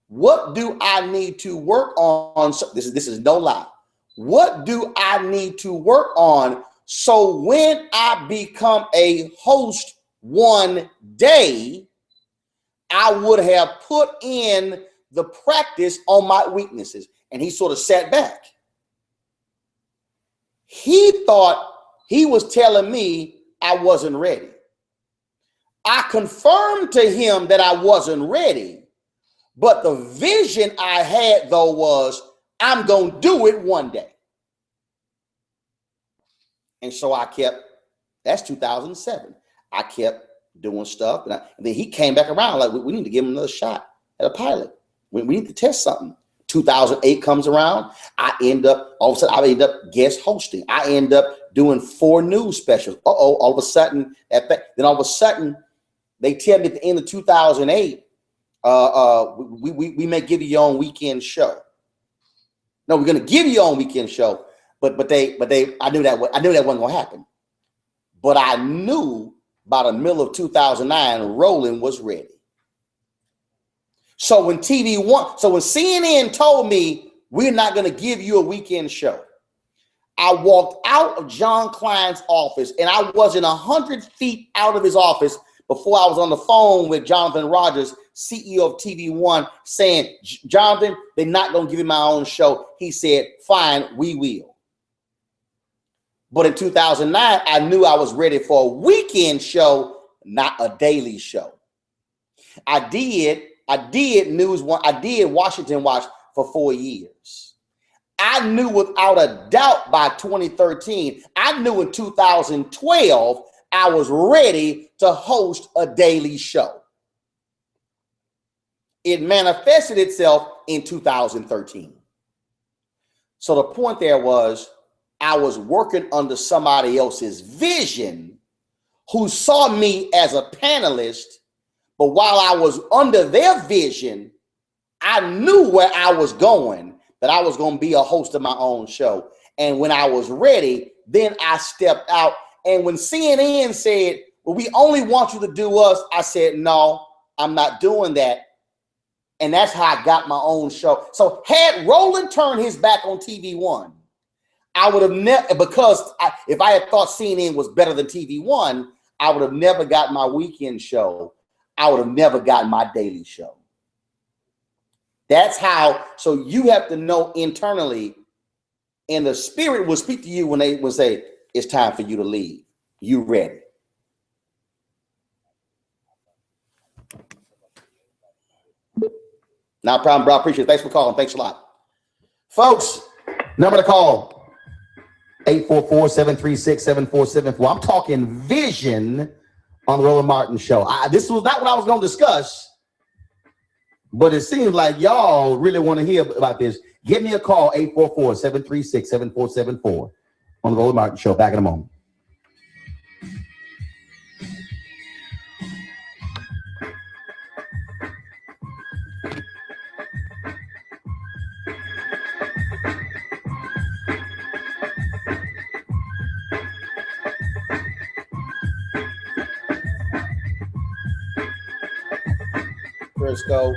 what do I need to work on? This is no lie. What do I need to work on so when I become a host one day, I would have put in the practice on my weaknesses? And he sort of sat back. He thought he was telling me I wasn't ready. I confirmed to him that I wasn't ready, but the vision I had though was I'm going to do it one day. And so I kept, that's 2007. I kept doing stuff. And then he came back around like, we need to give him another shot at a pilot. We need to test something. 2008 comes around. All of a sudden, I end up guest hosting. I end up doing 4 news specials. All of a sudden, then all of a sudden, they tell me at the end of 2008, we may give you your own weekend show. No, we're going to give you your own weekend show. But I knew that wasn't going to happen. But I knew by the middle of 2009, Roland was ready. So when CNN told me we're not going to give you a weekend show, I walked out of John Klein's office, and I wasn't 100 feet out of his office before I was on the phone with Jonathan Rogers, CEO of TV One, saying, Jonathan, they're not going to give me my own show. He said, fine, we will. But in 2009, I knew I was ready for a weekend show, not a daily show. I did Washington Watch for 4 years. I knew without a doubt by 2013, I knew in 2012, I was ready to host a daily show. It manifested itself in 2013. So the point there was, I was working under somebody else's vision who saw me as a panelist, but while I was under their vision, I knew where I was going, that I was going to be a host of my own show. And when I was ready, then I stepped out. And when CNN said, well, we only want you to do us, I said, no, I'm not doing that. And that's how I got my own show. So had Roland turned his back on TV One, I would have never, if I had thought CNN was better than TV One, I would have never got my weekend show. I would have never gotten my daily show. That's how. So you have to know internally, and the spirit will speak to you when they will say, it's time for you to leave. You ready. No problem, bro. Appreciate it. Thanks for calling. Thanks a lot. Folks, number to call, 844-736-7474. I'm talking vision on the Roland Martin Show. This was not what I was going to discuss, but it seems like y'all really want to hear about this. Give me a call, 844-736-7474 on the Roland Martin Show. Back in a moment. Frisco.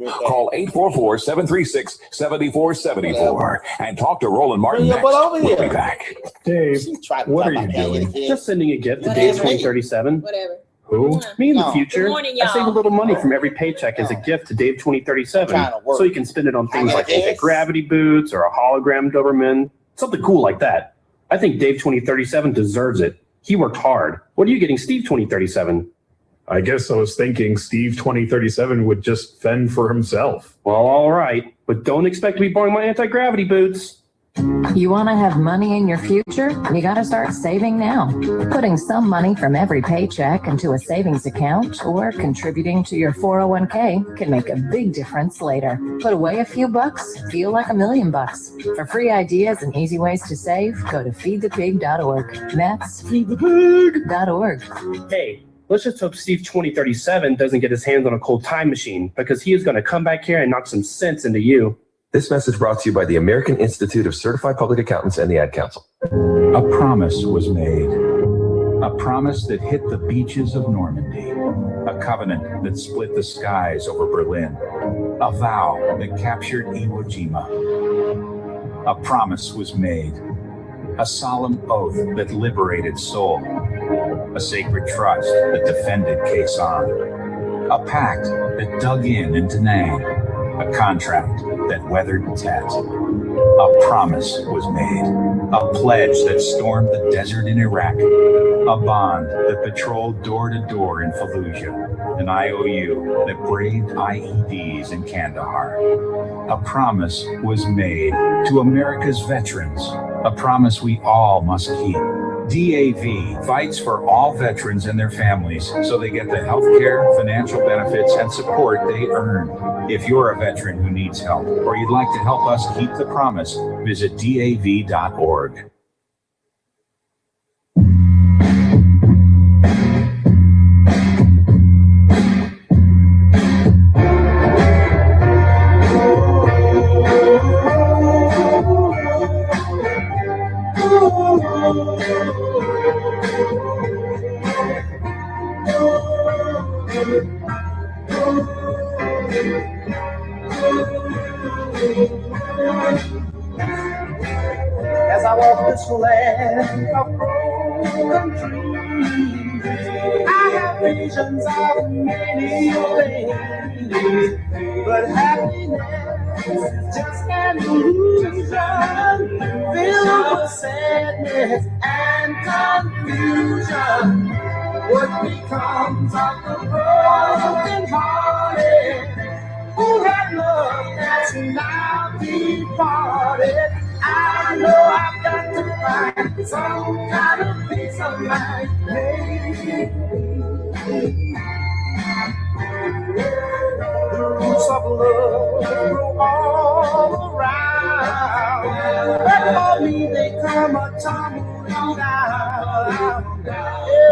Call 844-736-7474 and talk to Roland Martin next. We'll be back. Dave, what are you doing? Just sending a gift to Dave 2037. Whatever. Who? Me in the future. Good morning, I y'all. save a little money from every paycheck as a gift to Dave 2037, so you can spend it on things like anti-gravity boots or a hologram Doberman, something cool like that. I think Dave 2037 deserves it. He worked hard. What are you getting Steve 2037? I guess I was thinking Steve 2037 would just fend for himself. Well, all right, but don't expect to be borrowing my anti-gravity boots. You want to have money in your future? You got to start saving now. Putting some money from every paycheck into a savings account or contributing to your 401k can make a big difference later. Put away a few bucks, feel like $1 million. For free ideas and easy ways to save, go to feedthepig.org. That's feedthepig.org. Hey, let's just hope Steve 2037 doesn't get his hands on a cold time machine, because he is going to come back here and knock some sense into you. This message brought to you by the American Institute of Certified Public Accountants and the Ad Council. A promise was made. A promise that hit the beaches of Normandy. A covenant that split the skies over Berlin. A vow that captured Iwo Jima. A promise was made. A solemn oath that liberated Seoul. A sacred trust that defended Quezon. A pact that dug in Da Nang. A contract that weathered Tet. A promise was made. A pledge that stormed the desert in Iraq. A bond that patrolled door to door in Fallujah. An IOU that braved IEDs in Kandahar. A promise was made to America's veterans. A promise we all must keep. DAV fights for all veterans and their families so they get the health care, financial benefits, and support they earned. If you're a veteran who needs help or you'd like to help us keep the promise, visit DAV.org. As I walk this land of broken dreams, I have visions of many things, but happiness is just an illusion, filled with sadness and confusion. What becomes of the broken hearted who had love that's now departed? I know I've got to find some kind of peace of mind. The roots of love grow all around, but for me they come a tumbling down.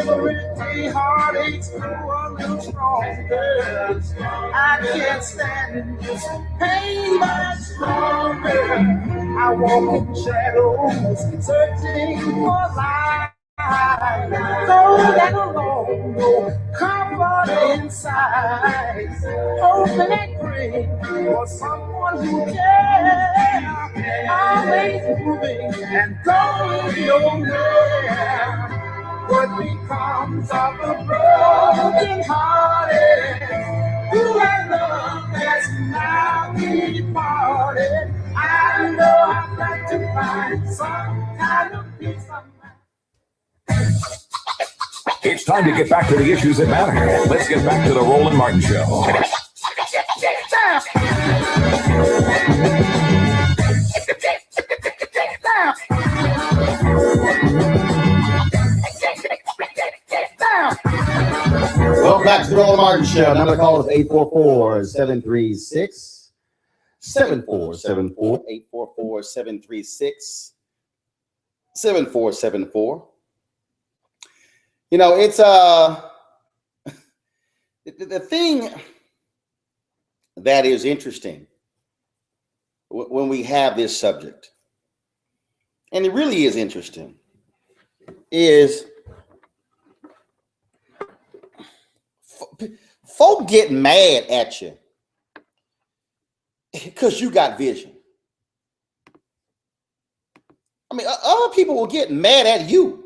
Every day heartaches grow a little stronger. I can't stand this pain much longer. I walk in shadows, searching for light. Cold and alone, no comfort inside. Hoping and praying for someone who cares. Always moving and going nowhere. What becomes of the broken broken-hearted, who had love that's now departed. I know I've got to find some kind of peace of mind. It's time to get back to the issues that matter. Let's get back to the Roland Martin Show. Welcome back to the Roland Martin Show. Number to call is 844-736-7474. 844-736-7474. You know, it's the thing that is interesting when we have this subject, and it really is interesting, is folk get mad at you because you got vision. I mean, other people will get mad at you.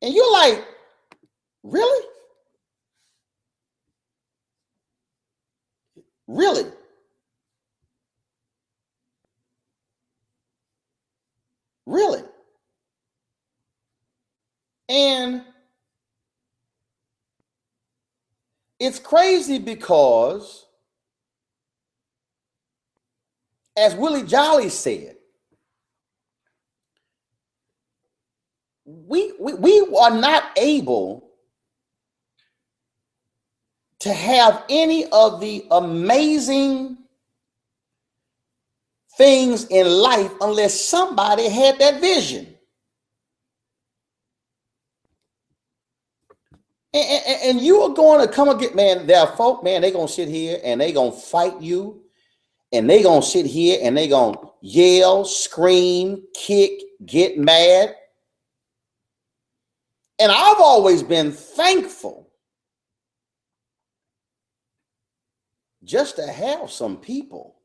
And you're like, really? Really? Really? And it's crazy because, as Willie Jolly said, we are not able to have any of the amazing things in life unless somebody had that vision. And you are going to come and get, man, there are folk, man, they're going to sit here and they're going to fight you. And they're going to sit here and they're going to yell, scream, kick, get mad. And I've always been thankful just to have some people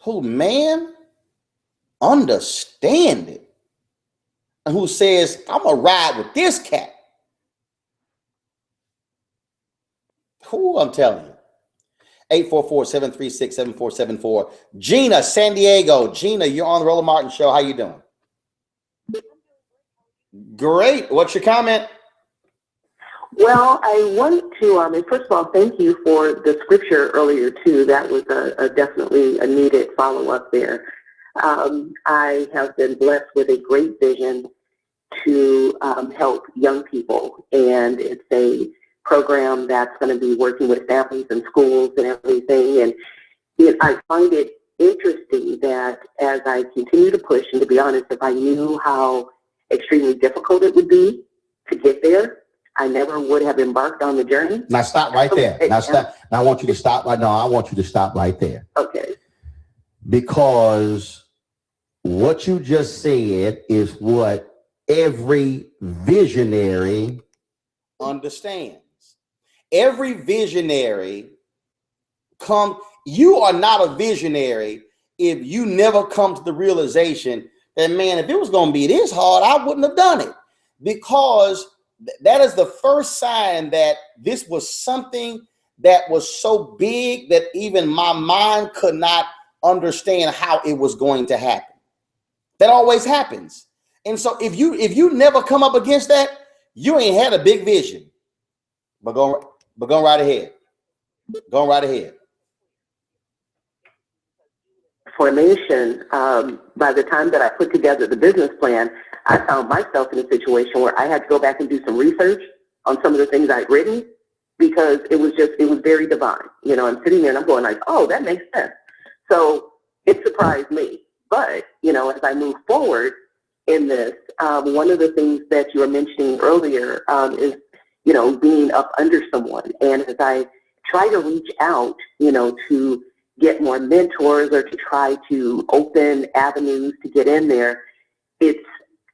who, man, understand it. And who says, I'm going to ride with this cat. Who I'm telling you. 844-736-7474. Gina, San Diego. Gina, you're on the Roland Martin Show. How you doing? Great. What's your comment? Well, I want to, first of all, thank you for the scripture earlier, too. That was definitely a needed follow-up there. I have been blessed with a great vision to help young people, and it's a program that's going to be working with families and schools and everything. And I find it interesting that as I continue to push, and to be honest, if I knew how extremely difficult it would be to get there, I never would have embarked on the journey. Now stop right there. Now stop. Now I want you to stop right now. I want you to stop right there. Okay. Because what you just said is what every visionary understands. Every visionary you are not a visionary if you never come to the realization that, man, if it was going to be this hard, I wouldn't have done it. Because that is the first sign that this was something that was so big that even my mind could not understand how it was going to happen. That always happens. And so if you never come up against that, you ain't had a big vision. But go right ahead. Go right ahead. Formation, by the time that I put together the business plan, I found myself in a situation where I had to go back and do some research on some of the things I'd written, because it was very divine. You know, I'm sitting there and I'm going like, oh, that makes sense. So it surprised me. But, you know, as I move forward in this, one of the things that you were mentioning earlier is, you know, being up under someone. And as I try to reach out, you know, to get more mentors or to try to open avenues to get in there, it's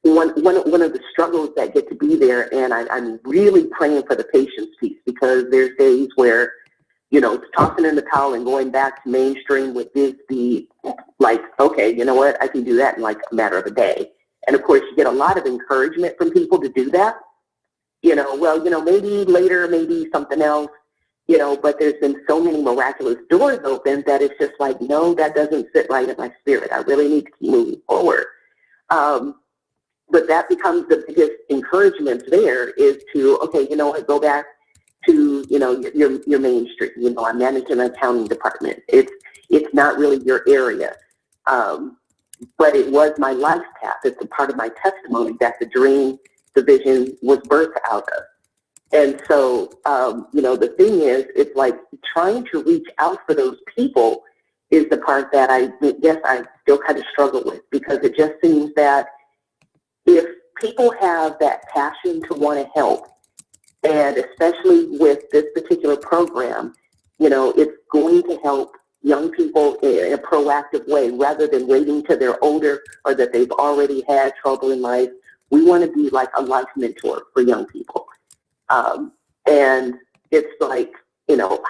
one of the struggles that get to be there. And I'm really praying for the patience piece, because there's days where, you know, tossing in the towel and going back to mainstream would just be like, okay, you know what, I can do that in like a matter of a day. And of course, you get a lot of encouragement from people to do that. Maybe later, maybe something else, but there's been so many miraculous doors open that it's just like, no, that doesn't sit right in my spirit. I really need to keep moving forward. But that becomes the biggest encouragement there is to, okay, you know what, go back to, your main street. I manage an accounting department. It's not really your area. But it was my life path. It's a part of my testimony that the dream, the vision was birthed out of. And so, the thing is, it's like trying to reach out for those people is the part that I guess I still kind of struggle with, because it just seems that if people have that passion to want to help, and especially with this particular program, it's going to help young people in a proactive way rather than waiting till they're older or that they've already had trouble in life. We want to be like a life mentor for young people. And it's like,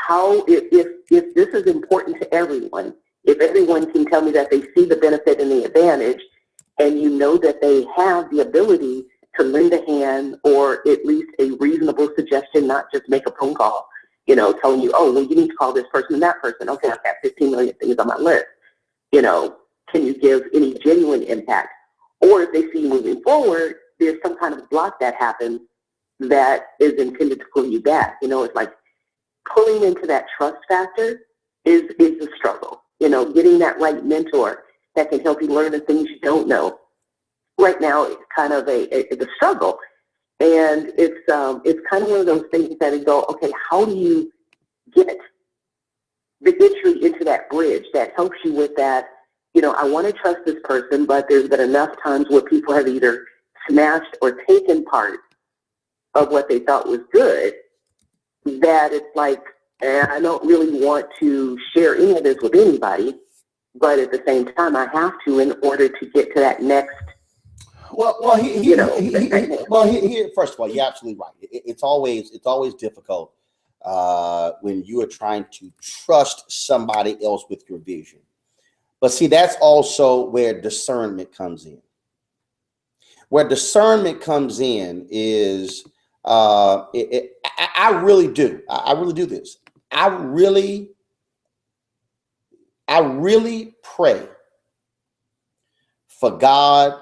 how, if this is important to everyone, if everyone can tell me that they see the benefit and the advantage, and that they have the ability to lend a hand or at least a reasonable suggestion, not just make a phone call, telling you, oh, well, you need to call this person and that person. Okay, I've got 15 million things on my list. Can you give any genuine impact? Or if they see you moving forward, there's some kind of block that happens that is intended to pull you back. It's like pulling into that trust factor is a struggle. Getting that right mentor that can help you learn the things you don't know. Right now, it's kind of a struggle. And it's kind of one of those things that you go, okay, how do you get the entry into that bridge that helps you with that? I want to trust this person, but there's been enough times where people have either smashed or taken part of what they thought was good that it's like, I don't really want to share any of this with anybody, but at the same time, I have to in order to get to that next. Here, first of all, you're absolutely right. It's always difficult when you are trying to trust somebody else with your vision. But see, that's also where discernment comes in. Where discernment comes in is, I really do this. I really pray for God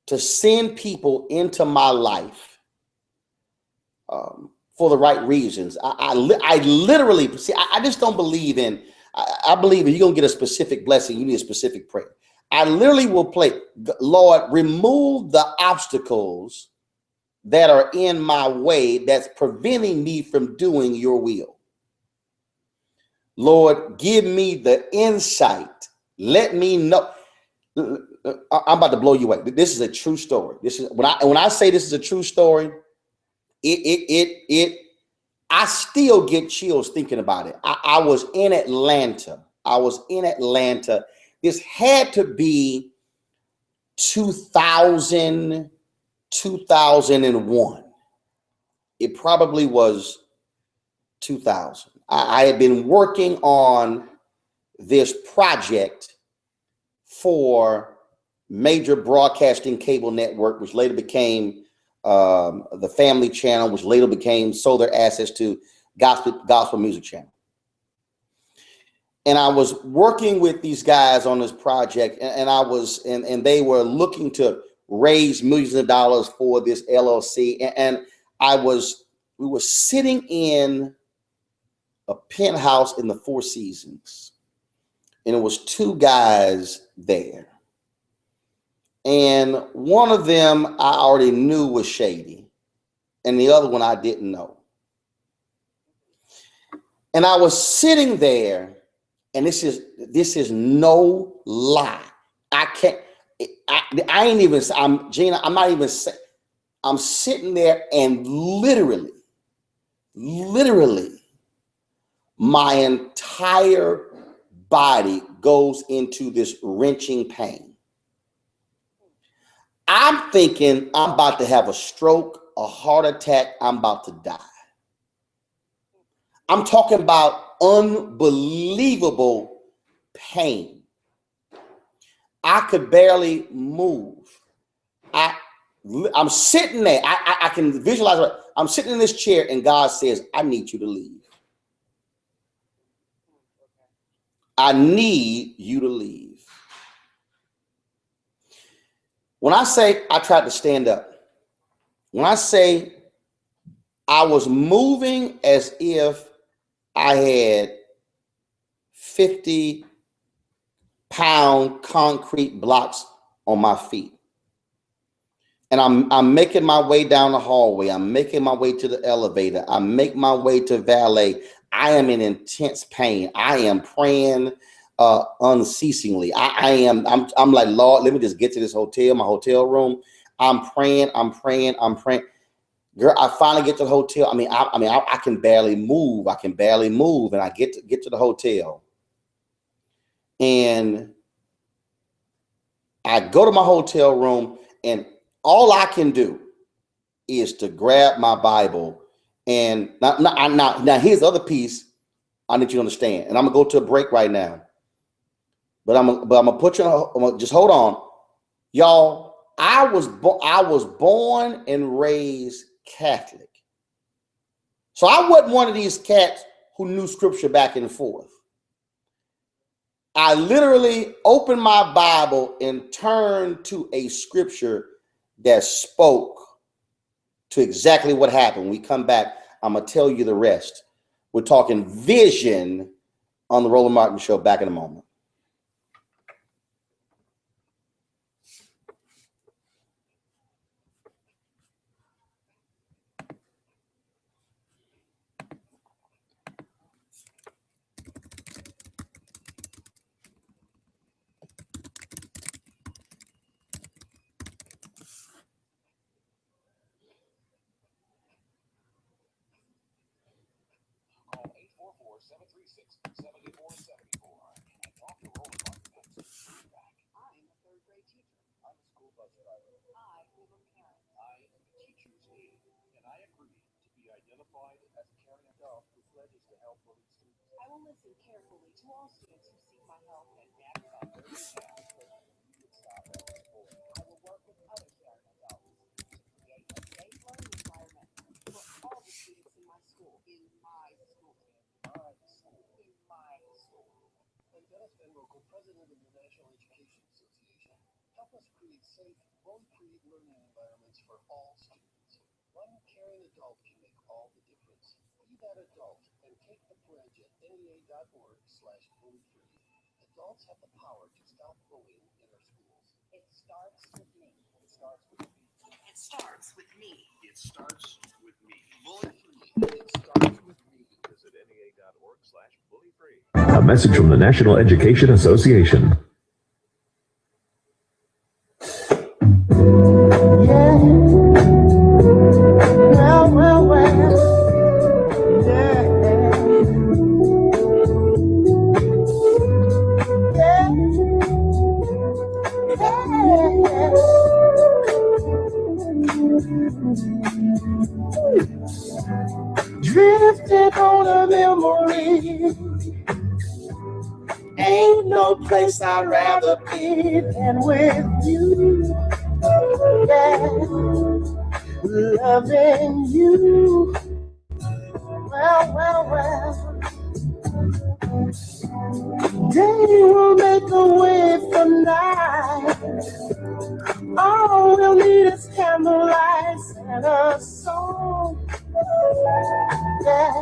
to send people into my life for the right reasons. I literally see. I just don't believe in. I believe if you're gonna get a specific blessing, you need a specific prayer. I literally will pray, Lord, remove the obstacles that are in my way that's preventing me from doing your will. Lord, give me the insight. Let me know. I'm about to blow you away. This is a true story. This is when I say this is a true story. I still get chills thinking about it. I was in Atlanta. This had to be 2001. It probably was 2000. I had been working on this project for major broadcasting cable network, which later became the Family Channel, which later became sold their assets to Gospel Music Channel. And I was working with these guys on this project, and they were looking to raise millions of dollars for this LLC. And we were sitting in a penthouse in the Four Seasons, and it was two guys there. And one of them I already knew was shady, and the other one I didn't know. And I was sitting there, and this is no lie. I'm sitting there, and literally, my entire body goes into this wrenching pain. I'm thinking I'm about to have a stroke, a heart attack. I'm about to die. I'm talking about unbelievable pain. I could barely move. I'm sitting there. I can visualize it. I'm sitting in this chair and God says, I need you to leave. I need you to leave. When I say I tried to stand up, when I say I was moving as if I had 50-pound concrete blocks on my feet. And I'm making my way down the hallway. I'm making my way to the elevator. I make my way to valet. I am in intense pain. I am praying unceasingly. I'm like, Lord, let me just get to this hotel, my hotel room. I'm praying. Girl, I finally get to the hotel. I can barely move. And I get to the hotel. And I go to my hotel room, and all I can do is to grab my Bible. And now here's the other piece I need you to understand. And I'm gonna go to a break right now. But I'm gonna put you on. Just hold on, y'all. I was born and raised Catholic, so I wasn't one of these cats who knew scripture back and forth. I literally opened my Bible and turned to a scripture that spoke to exactly what happened. When we come back, I'm going to tell you the rest. We're talking vision on the Roland Martin Show. Back in a moment. A message from the National Education Association. Drifted on a memory. Ain't no place I'd rather be than with you. Yeah, loving you. Well. Day will make a way for night. All we'll need is candlelights and a song. Yeah,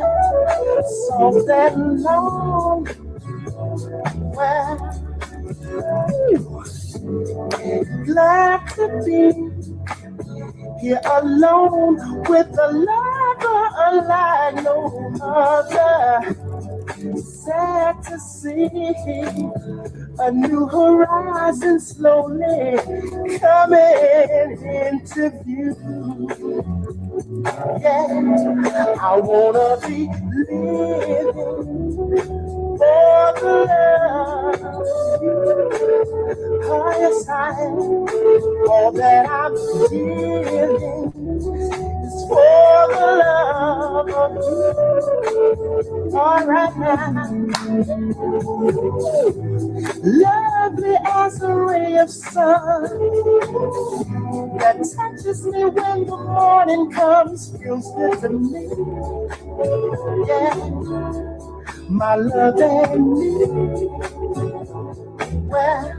soft and long. Well, glad to be here alone with a lover unlike no other. Sad to see a new horizon slowly coming into view. Yeah, I wanna be living for the love. Oh, yes, I am. All that I'm feeling is for the love of you. All right now. Lovely as a ray of sun that touches me when the morning comes, feels good to me. Yeah, my love and me. Well,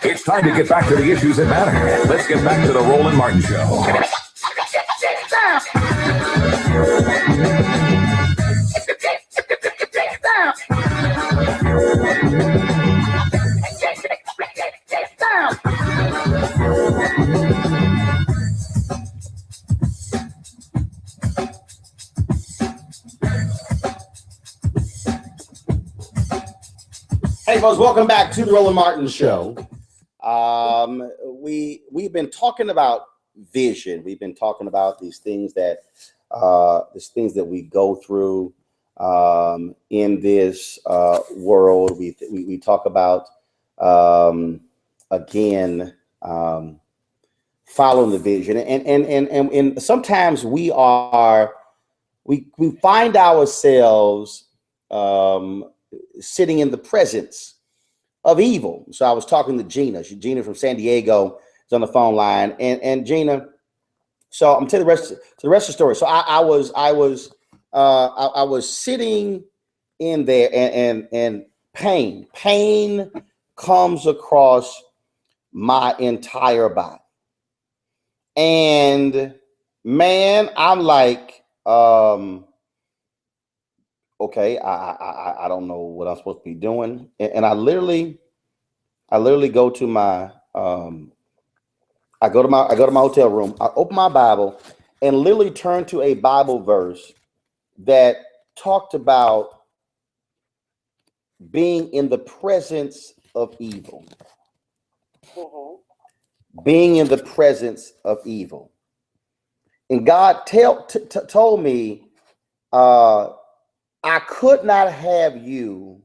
It's time to get back to the issues that matter. Let's get back to the Roland Martin Show. Hey folks, welcome back to the Roland Martin Show. We've been talking about vision. We've been talking about these things that we go through in this world. We talk about again following the vision, and sometimes we find ourselves sitting in the presence of evil. So I was talking to Gina. Gina from San Diego is on the phone line, and Gina. So I'm telling the rest of the story. So I was sitting in there, and pain comes across my entire body, and man, I'm like, okay, I don't know what I'm supposed to be doing, and I literally go to my I go to my hotel room. I open my Bible and literally turn to a Bible verse that talked about being in the presence of evil. Being in the presence of evil. And God told me, I could not have you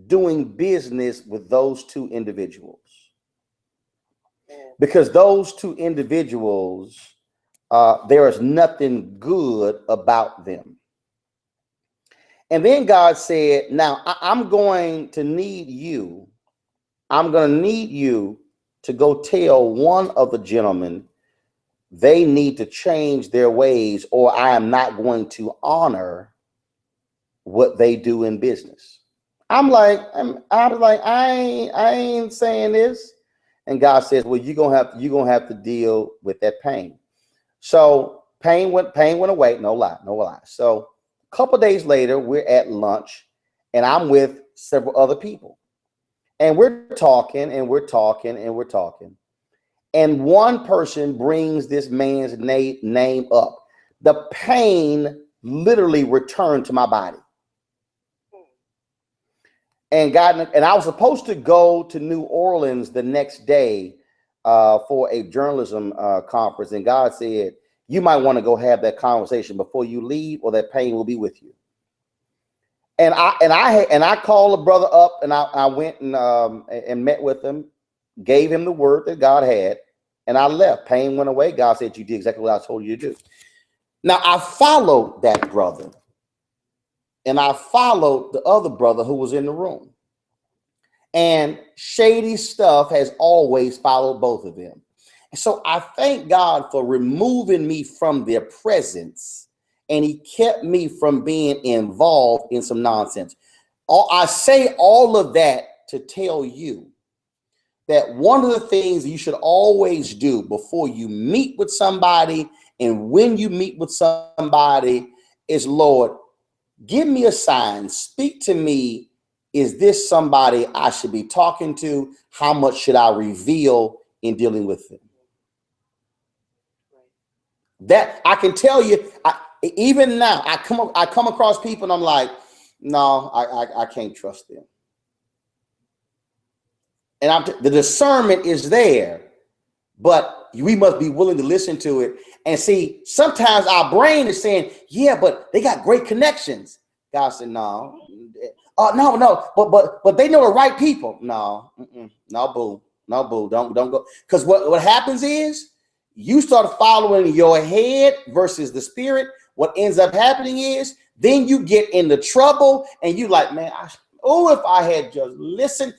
doing business with those two individuals, because those two individuals, there is nothing good about them. And then God said, now I'm going to need you to go tell one of the gentlemen they need to change their ways, or I am not going to honor what they do in business. I was like, I ain't saying this. And God says, well, you're gonna have to deal with that pain. So pain went away, no lie. So a couple days later, we're at lunch, and I'm with several other people, and we're talking. And one person brings this man's name up. The pain literally returned to my body. And I was supposed to go to New Orleans the next day for a journalism conference. And God said, you might want to go have that conversation before you leave, or that pain will be with you. And I called the brother up, and I went and met with him, gave him the word that God had, and I left. Pain went away. God said, you did exactly what I told you to do. Now I followed that brother, and I followed the other brother who was in the room. And shady stuff has always followed both of them. And so I thank God for removing me from their presence, and he kept me from being involved in some nonsense. I say all of that to tell you that one of the things you should always do before you meet with somebody, and when you meet with somebody, is, Lord, give me a sign, speak to me. Is this somebody I should be talking to? How much should I reveal in dealing with them? That I can tell you, even now, I come across people and I'm like, no, I can't trust them. And the discernment is there, but we must be willing to listen to it and see. Sometimes our brain is saying, yeah, but they got great connections. God said, no. No, but they know the right people. No, boo, don't go. Because what happens is you start following your head versus the spirit, what ends up happening is then you get into trouble and you like, man, if I had just listened.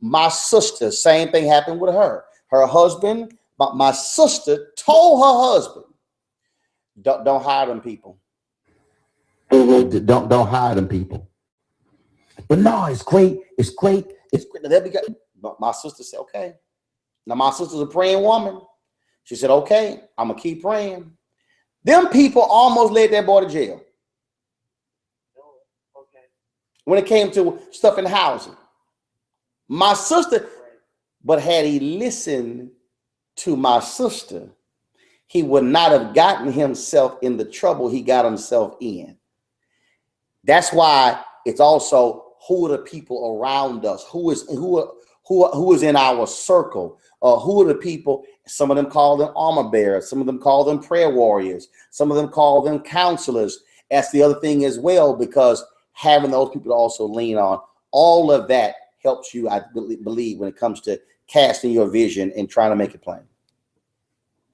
My sister, same thing happened with her. Her husband, my sister told her husband, don't hire them people. Mm-hmm. Don't hire them people. But no, it's great. It's great. It's great. But my sister said, okay. Now my sister's a praying woman. She said, okay, I'm gonna keep praying. Them people almost led that boy to jail. When it came to stuff in housing. My sister, but had he listened to my sister, he would not have gotten himself in the trouble he got himself in. That's why it's also who are the people around us, who is in our circle, who are the people. Some of them call them armor bearers, some of them call them prayer warriors, some of them call them counselors. That's the other thing as well, because having those people to also lean on, all of that helps you, I believe, when it comes to casting your vision and trying to make it plain.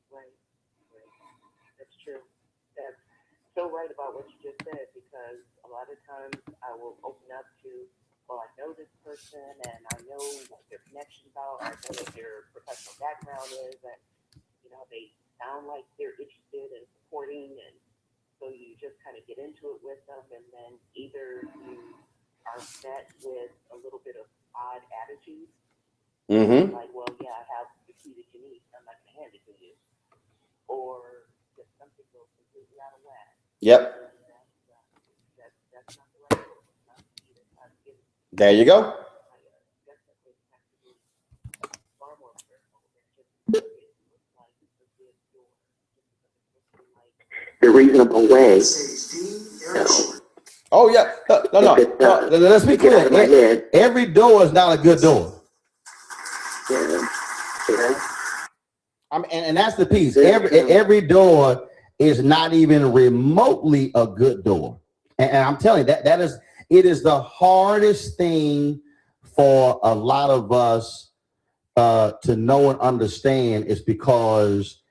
Right. That's true. That's so right about what you just said, because a lot of times I will open up to, well, I know this person and I know what their connections are, I know what their professional background is, and they sound like they're interested in supporting, and so you just kind of get into it with them, and then either you are met with a little bit of odd attitude. Mm-hmm. Like, well, yeah, I have the key that you need, I'm not going to hand it to you. Or just something goes completely out of whack. Yep. That's not the right way. There you go. The reasonable way. So. Oh yeah, no. Let's be clear. Every door is not a good door. Yeah. And that's the piece. Every door is not even remotely a good door. And I'm telling you it is the hardest thing for a lot of us to know and understand, is because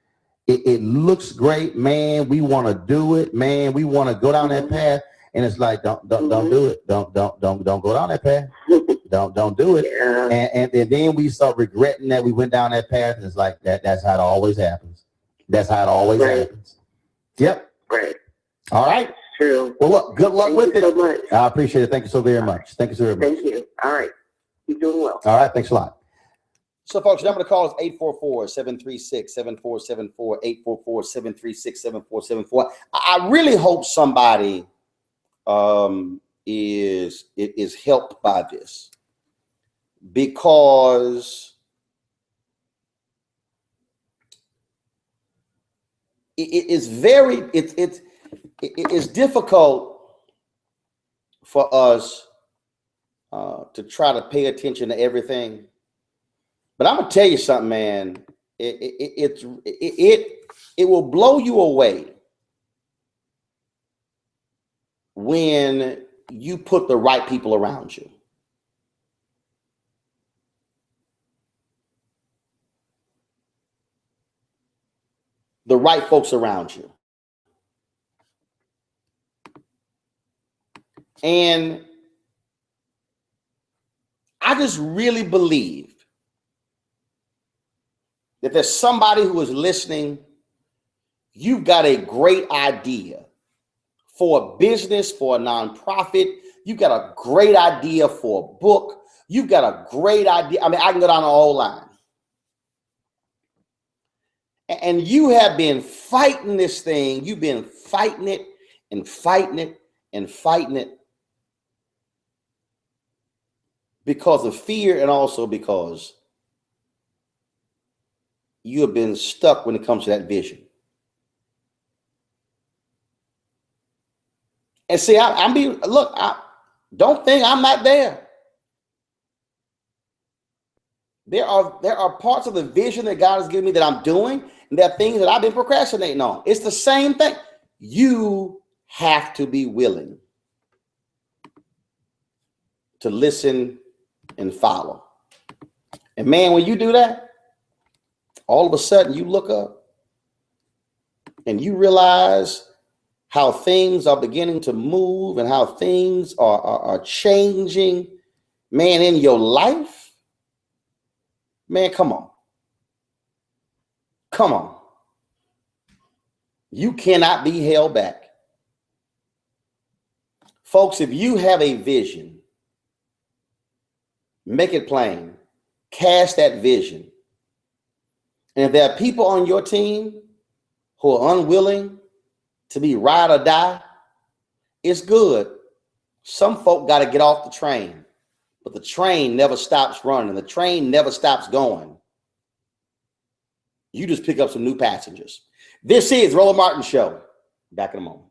it looks great, man. We want to do it, man. We want to go down that path. And it's like, don't do it. Don't go down that path. Don't do it. Yeah. And then we start regretting that we went down that path. And it's like that's how it always happens. That's how it always happens. Yep. Right. All right. True. Well, look, good luck with it. So much. I appreciate it. Thank you so very much. Thank you so very much. Thank you. All right. Keep doing well. All right. Thanks a lot. So, folks, your number to call is 844-736-7474, 844-736-7474. I really hope somebody is helped by this, because it's difficult for us to try to pay attention to everything. But I'm gonna tell you something, man. It will blow you away when you put the right people around you. The right folks around you. And I just really believe that there's somebody who is listening. You've got a great idea for a business, for a nonprofit. You've got a great idea for a book. You've got a great idea. I mean, I can go down the whole line. And you have been fighting this thing. You've been fighting it and fighting it and fighting it because of fear, and also because you have been stuck when it comes to that vision. And see, don't think I'm not there. There are parts of the vision that God has given me that I'm doing, and there are things that I've been procrastinating on. It's the same thing. You have to be willing to listen and follow. And man, when you do that, all of a sudden you look up and you realize how things are beginning to move and how things are changing, man, in your life, man, come on. Come on. You cannot be held back. Folks, if you have a vision, make it plain. Cast that vision. And if there are people on your team who are unwilling to be ride or die, it's good. Some folk got to get off the train, but the train never stops running. The train never stops going. You just pick up some new passengers. This is Roland Martin Show. Back in a moment.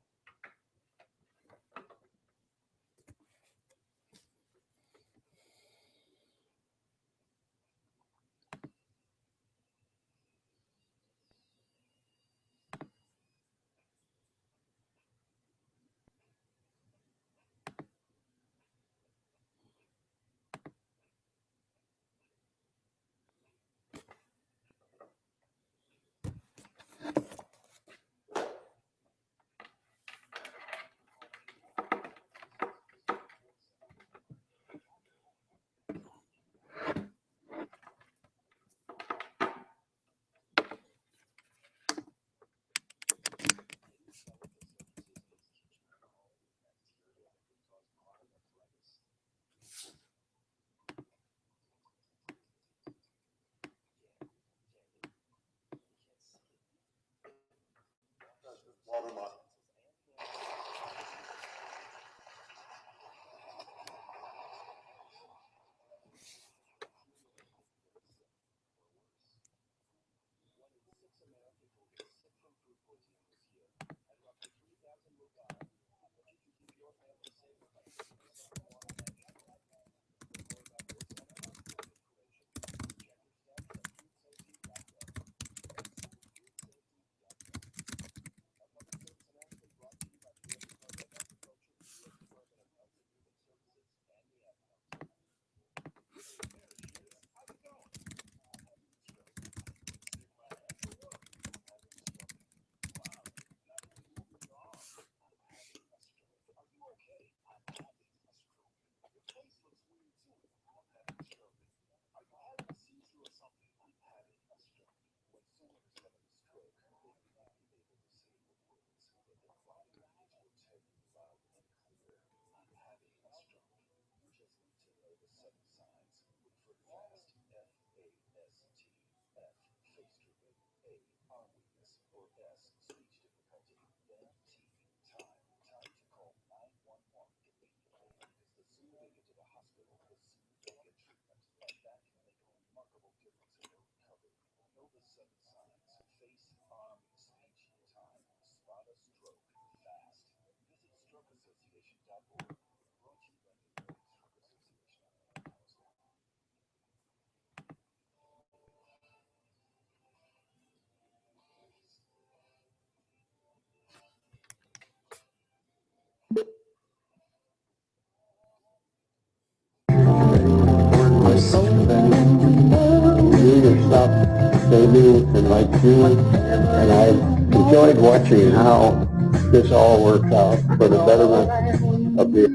And like you, and I enjoyed watching how this all works out for the betterment of the.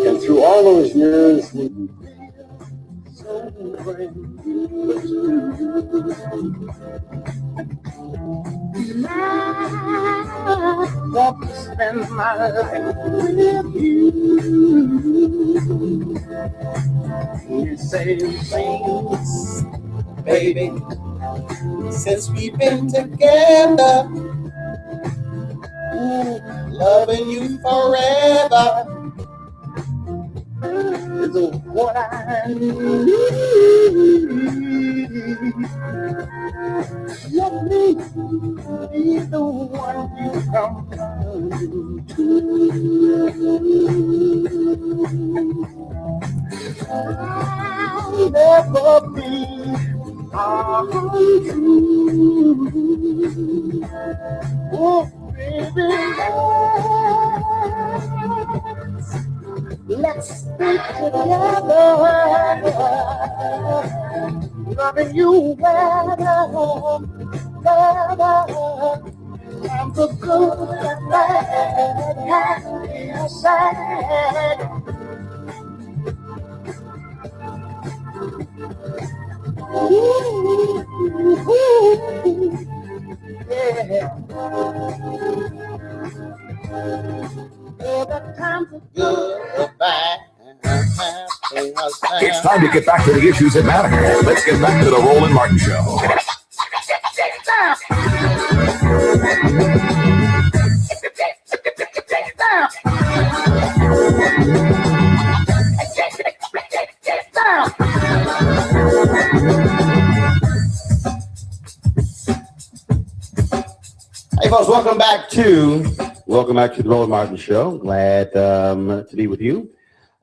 And through all those years, I want to spend my life with you. You say things, baby, since we've been together, loving you forever is what I need. Let me be the one you come running to. I'll never be untrue. Oh, baby, let's stay together. Loving you better, I'm the good and bad, happy and sad. Yeah. Goodbye. It's time to get back to the issues that matter. Let's get back to the Roland Martin Show. Hey folks, welcome back to the Roland Martin Show. Glad to be with you.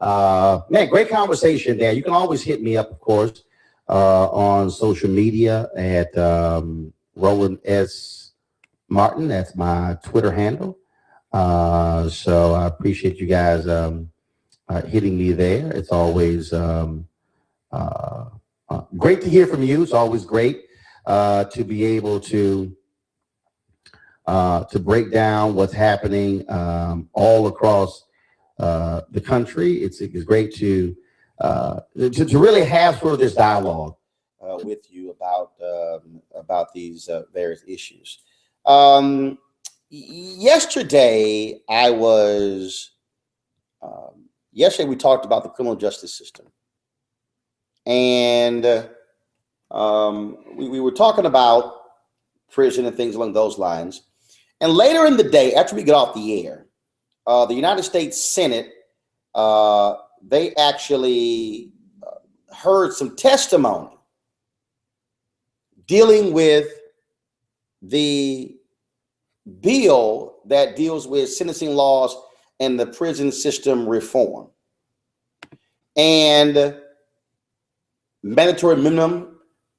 Man, great conversation there. You can always hit me up, of course, on social media at Roland S. Martin. That's my Twitter handle. So I appreciate you guys hitting me there. It's always great to hear from you. It's always great to be able to break down what's happening all across the country. It's great to really have sort of this dialogue with you about these various issues. Yesterday we talked about the criminal justice system, and we were talking about prison and things along those lines. And later in the day, after we get off the air, the United States Senate, they actually heard some testimony dealing with the bill that deals with sentencing laws and the prison system reform and mandatory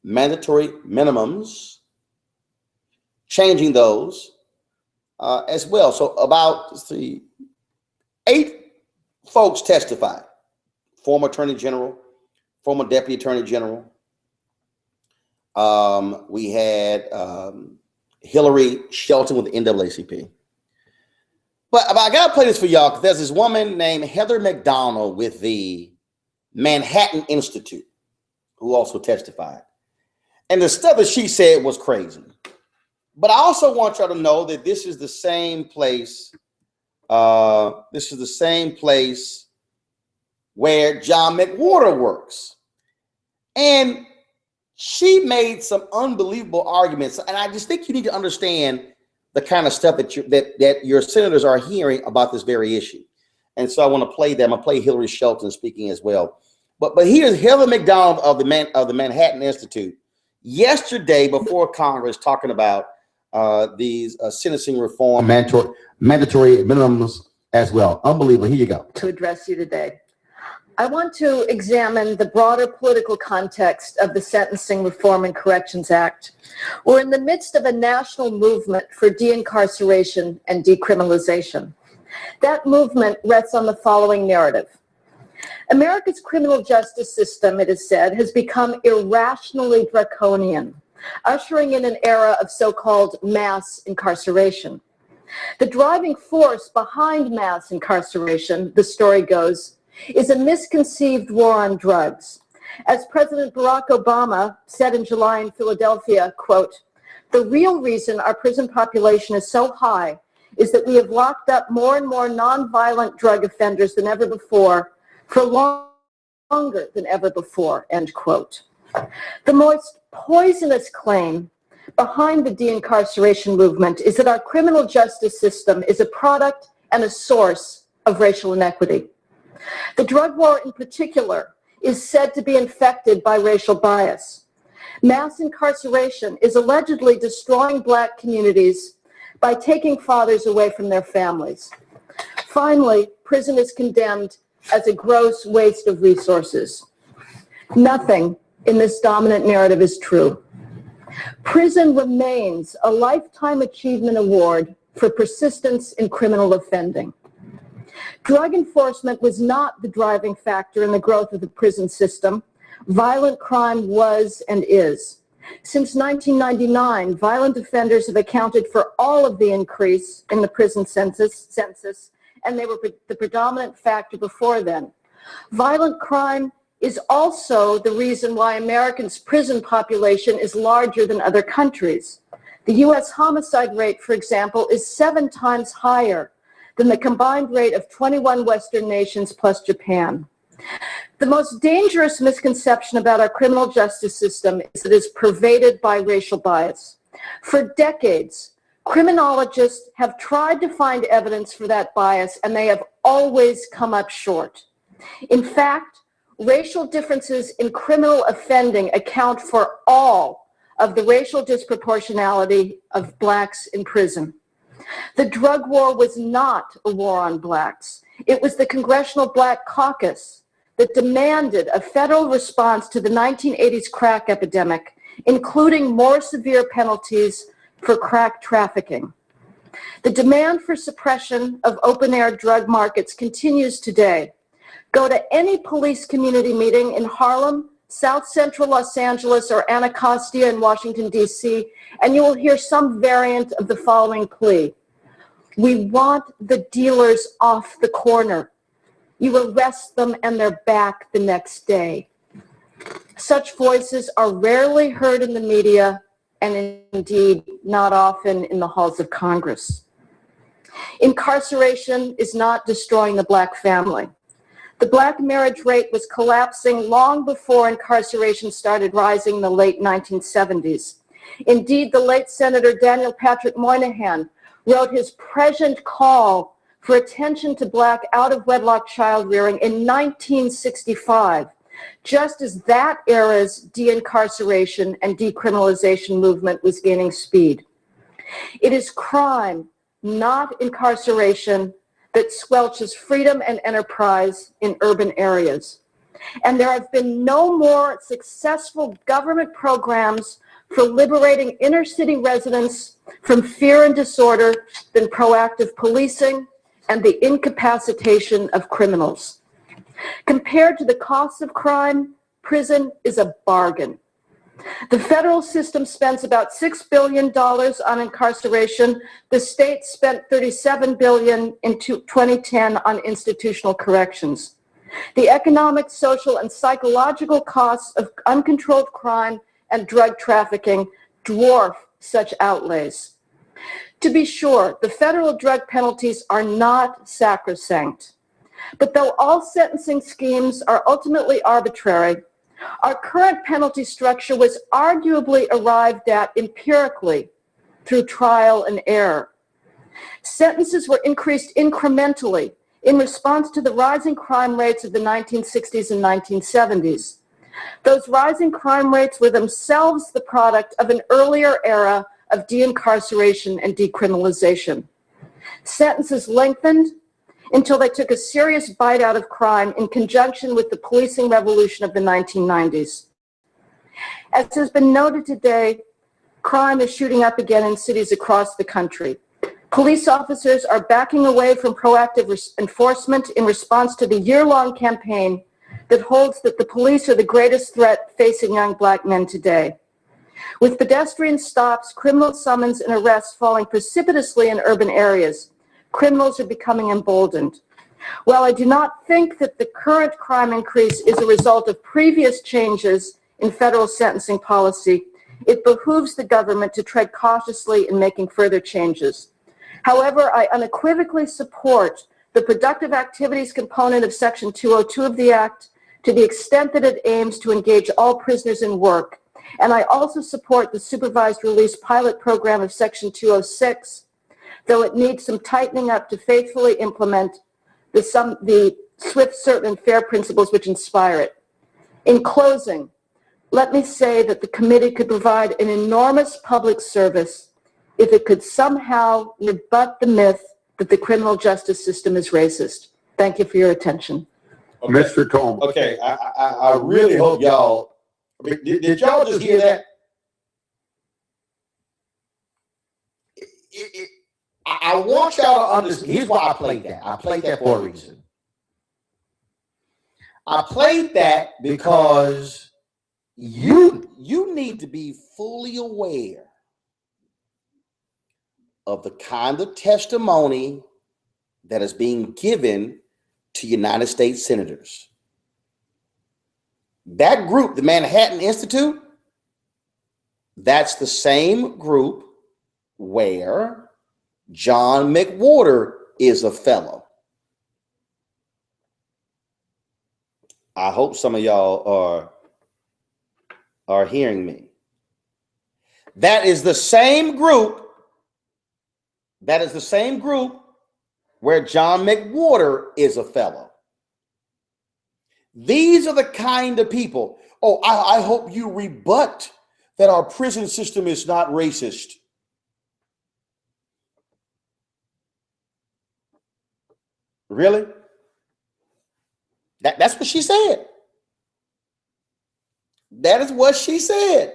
minimums, changing those as well. So about 8 folks testified: former Attorney General, former Deputy Attorney General. We had Hillary Shelton with the NAACP. But I got to play this for y'all because there's this woman named Heather McDonald with the Manhattan Institute who also testified. And the stuff that she said was crazy. But I also want y'all to know that this is the same place. This is the same place where John McWhorter works. And she made some unbelievable arguments. And I just think you need to understand the kind of stuff that your senators are hearing about this very issue. And so I want to play them. I'll play Hillary Shelton speaking as well. But here's Heather McDonald of the Manhattan Institute yesterday before Congress talking about these sentencing reform, mandatory minimums as well. Unbelievable. Here you go. To address you today. I want to examine the broader political context of the Sentencing Reform and Corrections Act. We're in the midst of a national movement for de-incarceration and decriminalization. That movement rests on the following narrative. America's criminal justice system, it is said, has become irrationally draconian, ushering in an era of so-called mass incarceration. The driving force behind mass incarceration, the story goes, is a misconceived war on drugs. As President Barack Obama said in July in Philadelphia, quote, "The real reason our prison population is so high is that we have locked up more and more nonviolent drug offenders than ever before for longer than ever before," end quote. The most poisonous claim behind the de-incarceration movement is that our criminal justice system is a product and a source of racial inequity. The drug war in particular is said to be infected by racial bias. Mass incarceration is allegedly destroying Black communities by taking fathers away from their families. Finally, prison is condemned as a gross waste of resources. Nothing in this dominant narrative is true. Prison remains a lifetime achievement award for persistence in criminal offending. Drug enforcement was not the driving factor in the growth of the prison system, Violent crime was and is. Since 1999, violent offenders have accounted for all of the increase in the prison census, and they were the predominant factor before then. Violent crime is also the reason why Americans' prison population is larger than other countries. The U.S. homicide rate, for example, is 7 times higher than the combined rate of 21 Western nations plus Japan. The most dangerous misconception about our criminal justice system is that it is pervaded by racial bias. For decades, criminologists have tried to find evidence for that bias, and they have always come up short. In fact, racial differences in criminal offending account for all of the racial disproportionality of blacks in prison. The drug war was not a war on blacks. It was the Congressional Black Caucus that demanded a federal response to the 1980s crack epidemic, including more severe penalties for crack trafficking. The demand for suppression of open-air drug markets continues today. Go to any police community meeting in Harlem, South Central Los Angeles, or Anacostia in Washington, D.C., and you will hear some variant of the following plea. We want the dealers off the corner. You arrest them and they're back the next day. Such voices are rarely heard in the media and indeed not often in the halls of Congress. Incarceration is not destroying the black family. The black marriage rate was collapsing long before incarceration started rising in the late 1970s. Indeed, the late Senator Daniel Patrick Moynihan wrote his prescient call for attention to black out-of-wedlock child rearing in 1965, just as that era's de-incarceration and decriminalization movement was gaining speed. It is crime, not incarceration, that squelches freedom and enterprise in urban areas. And there have been no more successful government programs for liberating inner city residents from fear and disorder than proactive policing and the incapacitation of criminals. Compared to the costs of crime, prison is a bargain. The federal system spends about $6 billion on incarceration. The state spent $37 billion in 2010 on institutional corrections. The economic, social, and psychological costs of uncontrolled crime and drug trafficking dwarf such outlays. To be sure, the federal drug penalties are not sacrosanct. But though all sentencing schemes are ultimately arbitrary, our current penalty structure was arguably arrived at empirically through trial and error. Sentences were increased incrementally in response to the rising crime rates of the 1960s and 1970s. Those rising crime rates were themselves the product of an earlier era of de-incarceration and decriminalization. Sentences lengthened until they took a serious bite out of crime in conjunction with the policing revolution of the 1990s. As has been noted today, crime is shooting up again in cities across the country. Police officers are backing away from proactive enforcement in response to the year-long campaign that holds that the police are the greatest threat facing young black men today. With pedestrian stops, criminal summons, and arrests falling precipitously in urban areas, criminals are becoming emboldened. While I do not think that the current crime increase is a result of previous changes in federal sentencing policy, it behooves the government to tread cautiously in making further changes. However, I unequivocally support the productive activities component of Section 202 of the Act to the extent that it aims to engage all prisoners in work. And I also support the supervised release pilot program of Section 206, though it needs some tightening up to faithfully implement the swift, certain, and fair principles which inspire it. In closing, let me say that the committee could provide an enormous public service if it could somehow rebut the myth that the criminal justice system is racist. Thank you for your attention. Okay. Mr. Coleman. Okay, I really hope y'all, did y'all just hear that? I want y'all to understand. Here's why I played that. I played that for a reason. I played that because you need to be fully aware of the kind of testimony that is being given to United States senators. That group, the Manhattan Institute, that's the same group where John McWhorter is a fellow. I hope some of y'all are hearing me. That is the same group. That is the same group where John McWhorter is a fellow. These are the kind of people. Oh, I hope you rebut that our prison system is not racist. Really? That's what she said. That is what she said.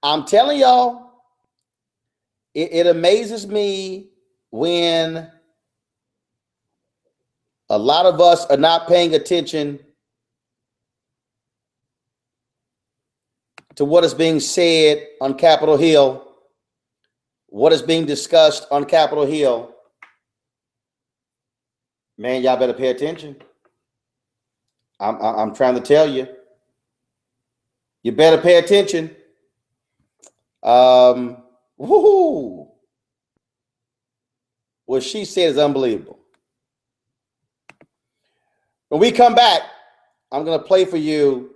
I'm telling y'all, it amazes me when a lot of us are not paying attention to what is being said on Capitol Hill, what is being discussed on Capitol Hill. Man, y'all better pay attention. I'm trying to tell you. You better pay attention. Woohoo! What she said is unbelievable. When we come back, I'm going to play for you,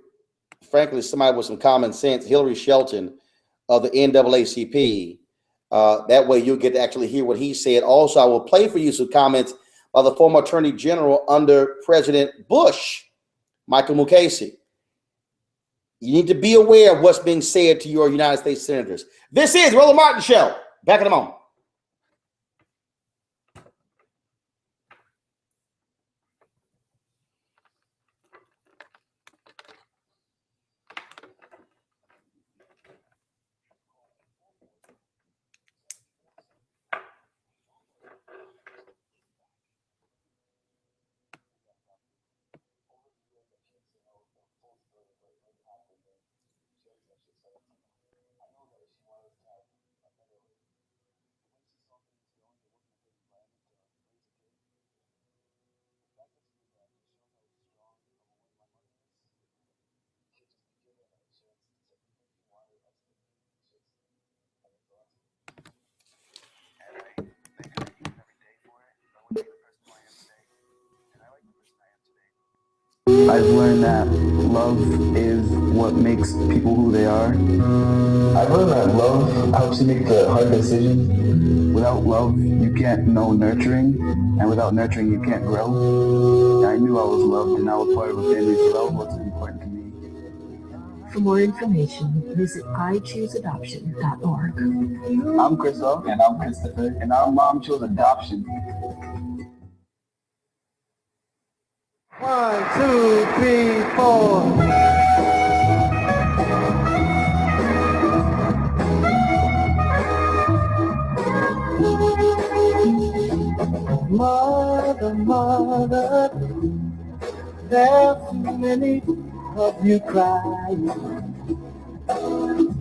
frankly, somebody with some common sense, Hillary Shelton of the NAACP. That way you'll get to actually hear what he said. Also, I will play for you some comments by the former Attorney General under President Bush, Michael Mukasey. You need to be aware of what's being said to your United States senators. This is Roland Martin Show. Back in a moment. I've learned that love is what makes people who they are. I've learned that love helps you make the hard decisions. Without love, you can't know nurturing, and without nurturing, you can't grow. I knew I was loved, and I was part of a family, so that was what's important to me. For more information, visit iChooseAdoption.org. I'm Christoph. And I'm Christopher. And our mom chose adoption. 1, 2, 3, 4. Mother, mother, there's too many of you crying. Brother,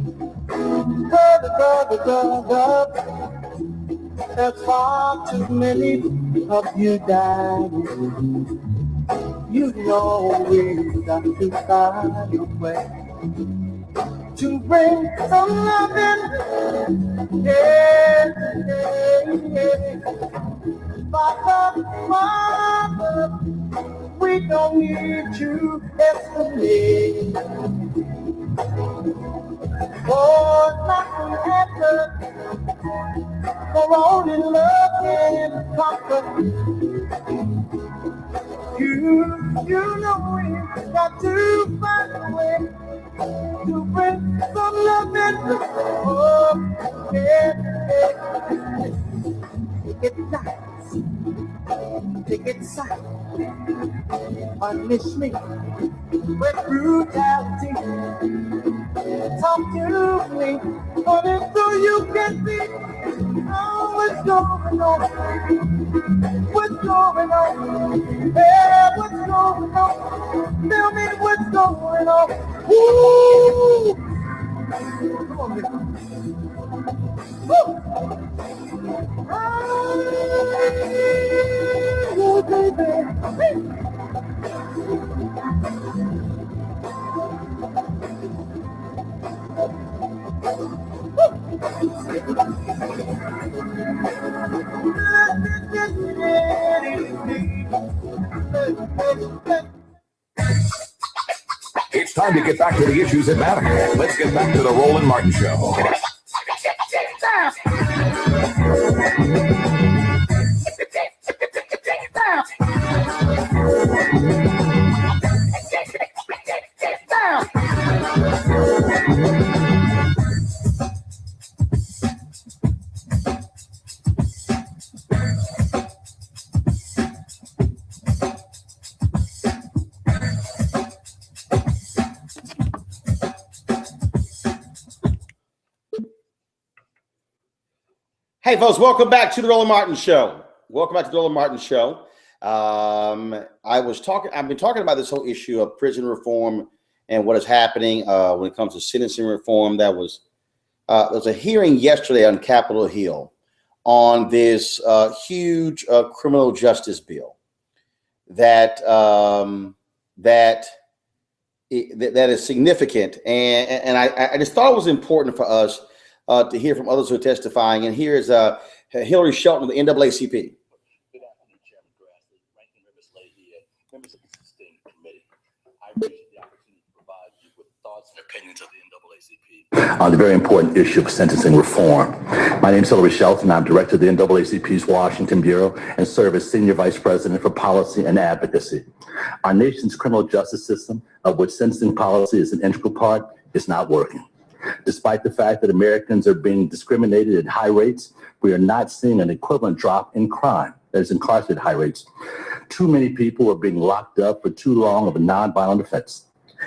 brother, brother, there's far too many of you dying. You know we've got to find a way to bring some loving. Yeah. Father, Mother, we don't need you estimate. For nothing happens, for only love can conquer. You know we've got to find a way to bring some love in. Oh, yeah. Take it nice, take it soft, punish me with brutality. Talk to me, honey, so you can see how it's going on with going on? Hey, what's going on? Tell me what's going on. Woo! Come on, Nick. Woo! Oh, baby. It's time to get back to the issues that matter. Let's get back to the Roland Martin Show. Hey, folks, welcome back to the Roland Martin Show. Welcome back to the Roland Martin Show. I've been talking about this whole issue of prison reform and what is happening when it comes to sentencing reform. There was a hearing yesterday on Capitol Hill on this huge criminal justice bill that is significant, and I just thought it was important for us to hear from others who are testifying. And here is Hillary Shelton of the NAACP. Good afternoon, Chairman Grassley, Ranking Members Leahy, members of the Sustained Committee. I appreciate the opportunity to provide you with thoughts and opinions of the NAACP on the very important issue of sentencing reform. My name is Hillary Shelton. I'm director of the NAACP's Washington Bureau and serve as Senior Vice President for Policy and Advocacy. Our nation's criminal justice system, of which sentencing policy is an integral part, is not working. Despite the fact that Americans are being discriminated at high rates, we are not seeing an equivalent drop in crime, that is, incarcerated high rates. Too many people are being locked up for too long of a nonviolent offense,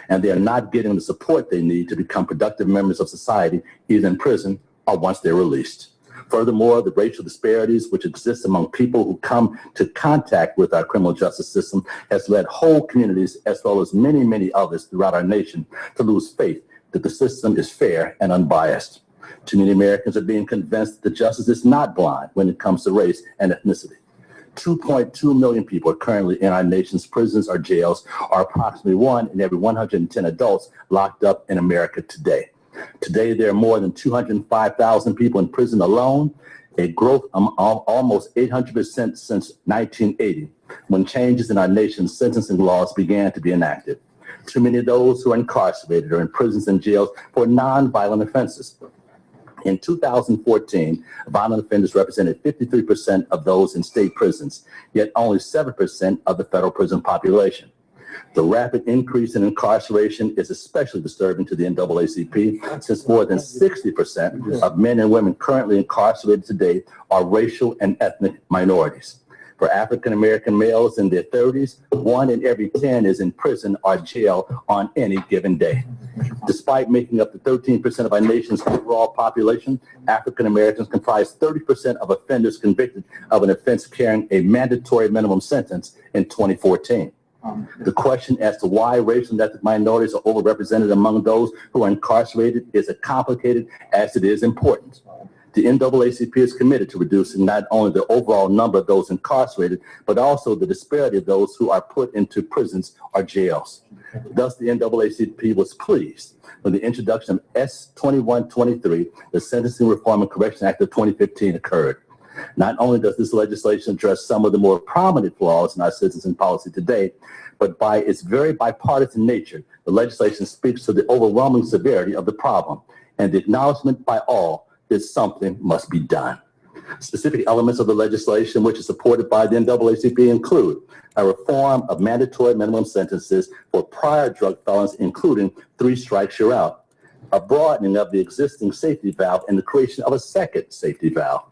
and they are not getting the support they need to become productive members of society, either in prison or once they're released. Furthermore, the racial disparities which exist among people who come to contact with our criminal justice system has led whole communities, as well as many, many others throughout our nation, to lose faith that the system is fair and unbiased. Too many Americans are being convinced that justice is not blind when it comes to race and ethnicity. 2.2 million people are currently in our nation's prisons or jails, or approximately 1 in every 110 adults locked up in America today. Today, there are more than 205,000 people in prison alone, a growth of almost 800% since 1980, when changes in our nation's sentencing laws began to be enacted. Too many of those who are incarcerated are in prisons and jails for nonviolent offenses. In 2014, violent offenders represented 53% of those in state prisons, yet only 7% of the federal prison population. The rapid increase in incarceration is especially disturbing to the NAACP, since more than 60% of men and women currently incarcerated today are racial and ethnic minorities. For African-American males in their 30s, 1 in every 10 is in prison or jail on any given day. Despite making up to 13% of our nation's overall population, African-Americans comprise 30% of offenders convicted of an offense carrying a mandatory minimum sentence in 2014. The question as to why racial and ethnic minorities are overrepresented among those who are incarcerated is as complicated as it is important. The NAACP is committed to reducing not only the overall number of those incarcerated, but also the disparity of those who are put into prisons or jails. Thus, the NAACP was pleased when the introduction of S-2123, the Sentencing Reform and Correction Act of 2015, occurred. Not only does this legislation address some of the more prominent flaws in our sentencing policy today, but by its very bipartisan nature, the legislation speaks to the overwhelming severity of the problem and the acknowledgement by all that something must be done. Specific elements of the legislation which is supported by the NAACP include a reform of mandatory minimum sentences for prior drug felons, including 3 strikes you're out, a broadening of the existing safety valve and the creation of a second safety valve,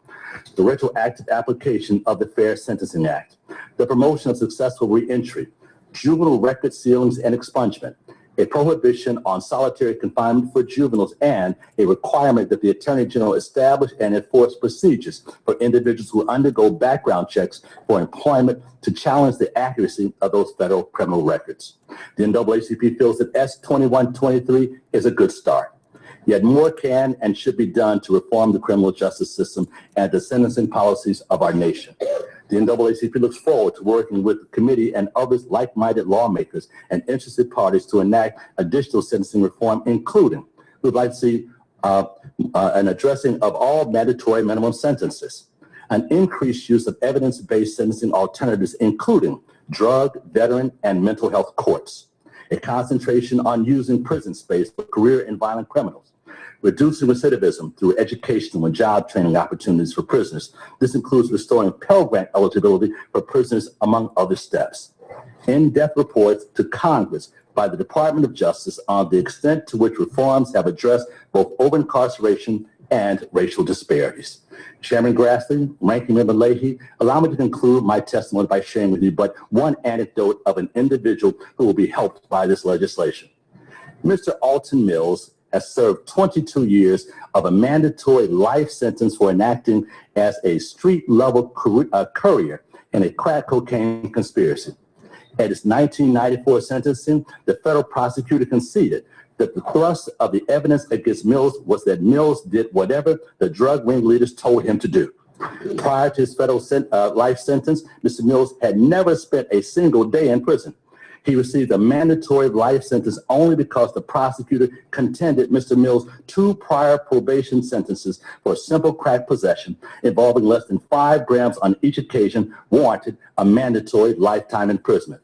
the retroactive application of the Fair Sentencing Act, the promotion of successful reentry, juvenile record sealings and expungement, a prohibition on solitary confinement for juveniles, and a requirement that the Attorney General establish and enforce procedures for individuals who undergo background checks for employment to challenge the accuracy of those federal criminal records. The NAACP feels that S2123 is a good start. Yet more can and should be done to reform the criminal justice system and the sentencing policies of our nation. The NAACP looks forward to working with the committee and others like-minded lawmakers and interested parties to enact additional sentencing reform, including we would like to see an addressing of all mandatory minimum sentences, an increased use of evidence-based sentencing alternatives, including drug, veteran, and mental health courts, a concentration on using prison space for career and violent criminals, reducing recidivism through educational and job training opportunities for prisoners. This includes restoring Pell Grant eligibility for prisoners, among other steps. In-depth reports to Congress by the Department of Justice on the extent to which reforms have addressed both over-incarceration and racial disparities. Chairman Grassley, Ranking Member Leahy, allow me to conclude my testimony by sharing with you but one anecdote of an individual who will be helped by this legislation. Mr. Alton Mills has served 22 years of a mandatory life sentence for enacting as a street-level courier in a crack cocaine conspiracy. At his 1994 sentencing, the federal prosecutor conceded that the thrust of the evidence against Mills was that Mills did whatever the drug ringleaders told him to do. Prior to his federal life sentence, Mr. Mills had never spent a single day in prison. He received a mandatory life sentence only because the prosecutor contended Mr. Mills' 2 prior probation sentences for simple crack possession involving less than 5 grams on each occasion warranted a mandatory lifetime imprisonment.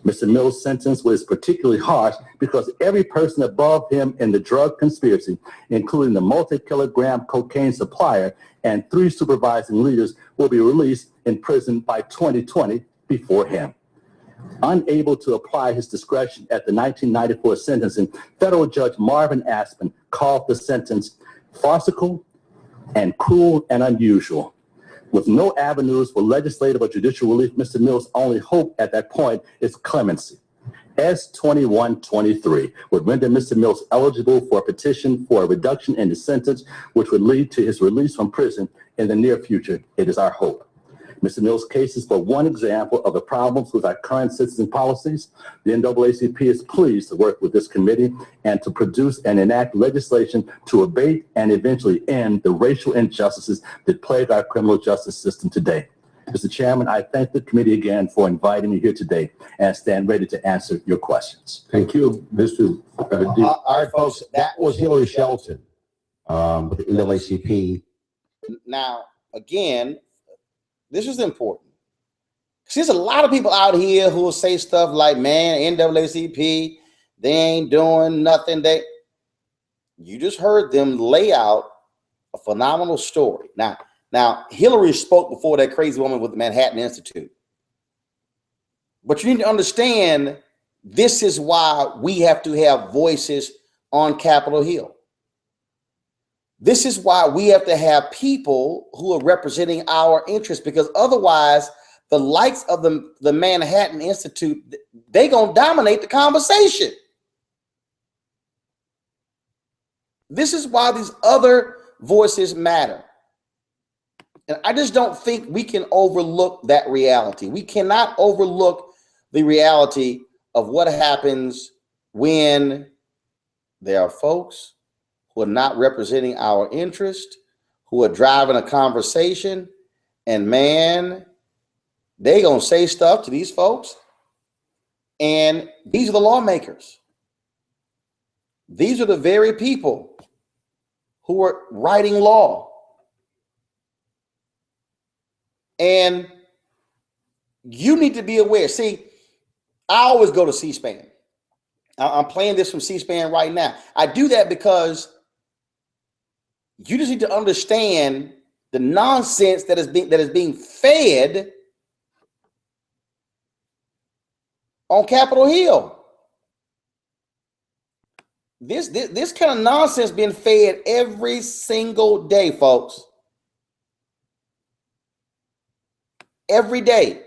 Mr. Mills' sentence was particularly harsh because every person above him in the drug conspiracy, including the multi-kilogram cocaine supplier and 3 supervising leaders, will be released in prison by 2020 before him. Unable to apply his discretion at the 1994 sentencing, federal judge Marvin Aspen called the sentence farcical and cruel and unusual. With no avenues for legislative or judicial relief, Mr. Mills' only hope at that point is clemency. S2123 would render Mr. Mills eligible for a petition for a reduction in his sentence, which would lead to his release from prison in the near future. It is our hope. Mr. Mills' case is but one example of the problems with our current sentencing policies. The NAACP is pleased to work with this committee and to produce and enact legislation to abate and eventually end the racial injustices that plague our criminal justice system today. Mr. Chairman, I thank the committee again for inviting me here today and stand ready to answer your questions. Thank you, Mr. All right, folks, that was Hillary Shelton with the NAACP. Now, again, this is important. See, there's a lot of people out here who will say stuff like, man, NAACP, they ain't doing nothing. You just heard them lay out a phenomenal story. Now, Hillary spoke before that crazy woman with the Manhattan Institute. But you need to understand, this is why we have to have voices on Capitol Hill. This is why we have to have people who are representing our interests, because otherwise the likes of the Manhattan Institute, they're going to dominate the conversation. This is why these other voices matter. And I just don't think we can overlook that reality. We cannot overlook the reality of what happens when there are folks who are not representing our interest, who are driving a conversation, and man, they gonna say stuff to these folks. And these are the lawmakers. These are the very people who are writing law. And you need to be aware. See, I always go to C-SPAN. I'm playing this from C-SPAN right now. I do that because you just need to understand the nonsense that is being fed on Capitol Hill. This kind of nonsense being fed every single day, folks. Every day.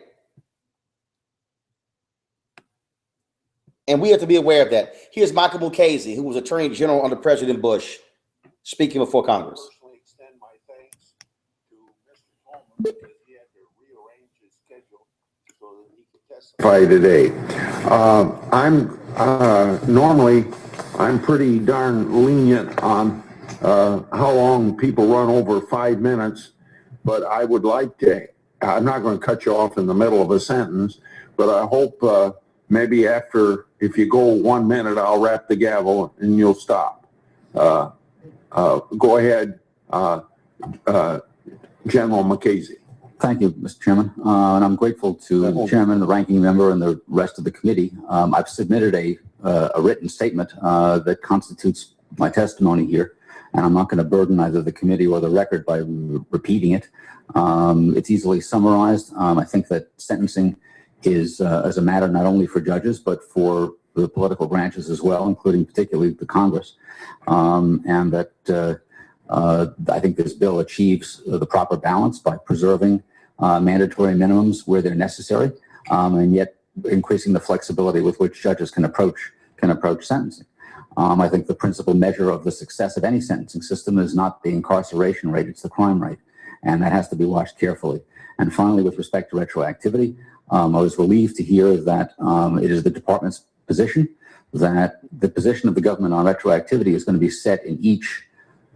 And we have to be aware of that. Here's Michael Mukasey, who was Attorney General under President Bush, speaking before Congress. Today. Normally I'm pretty darn lenient on how long people run over 5 minutes, but I would like to, I'm not going to cut you off in the middle of a sentence, but I hope maybe after, if you go 1 minute, I'll wrap the gavel and you'll stop. Go ahead, General Mukasey. Thank you, Mr. Chairman. And I'm grateful to the chairman, the ranking member, and the rest of the committee. I've submitted a written statement that constitutes my testimony here, and I'm not going to burden either the committee or the record by repeating it. It's easily summarized. I think that sentencing is a matter not only for judges, but for the political branches as well, including particularly the Congress, and that I think this bill achieves the proper balance by preserving mandatory minimums where they're necessary, and yet increasing the flexibility with which judges can approach sentencing. I think the principal measure of the success of any sentencing system is not the incarceration rate, it's the crime rate, and that has to be watched carefully. And finally, with respect to retroactivity, I was relieved to hear that it is the department's position that the position of the government on retroactivity is going to be set in each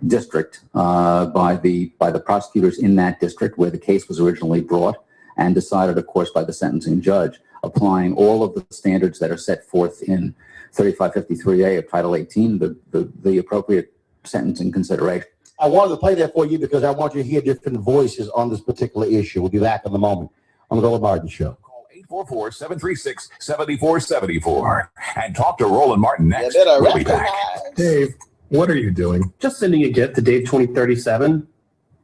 district by the prosecutors in that district where the case was originally brought, and decided, of course, by the sentencing judge, applying all of the standards that are set forth in 3553A of Title 18, the appropriate sentencing consideration. I wanted to play that for you because I want you to hear different voices on this particular issue. We'll be back in a moment on the Roland Martin Show. 844-736-7474 and talk to Roland Martin next. We'll be back. Dave, what are you doing? Just sending a gift to Dave 2037.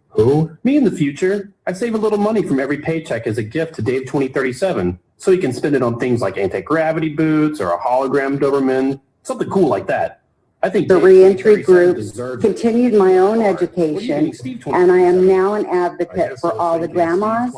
Who? Me in the future. I save a little money from every paycheck as a gift to Dave 2037, so he can spend it on things like anti-gravity boots or a hologram Doberman, something cool like that. I think the reentry group continued my own education, and I am now an advocate for all the grandmas,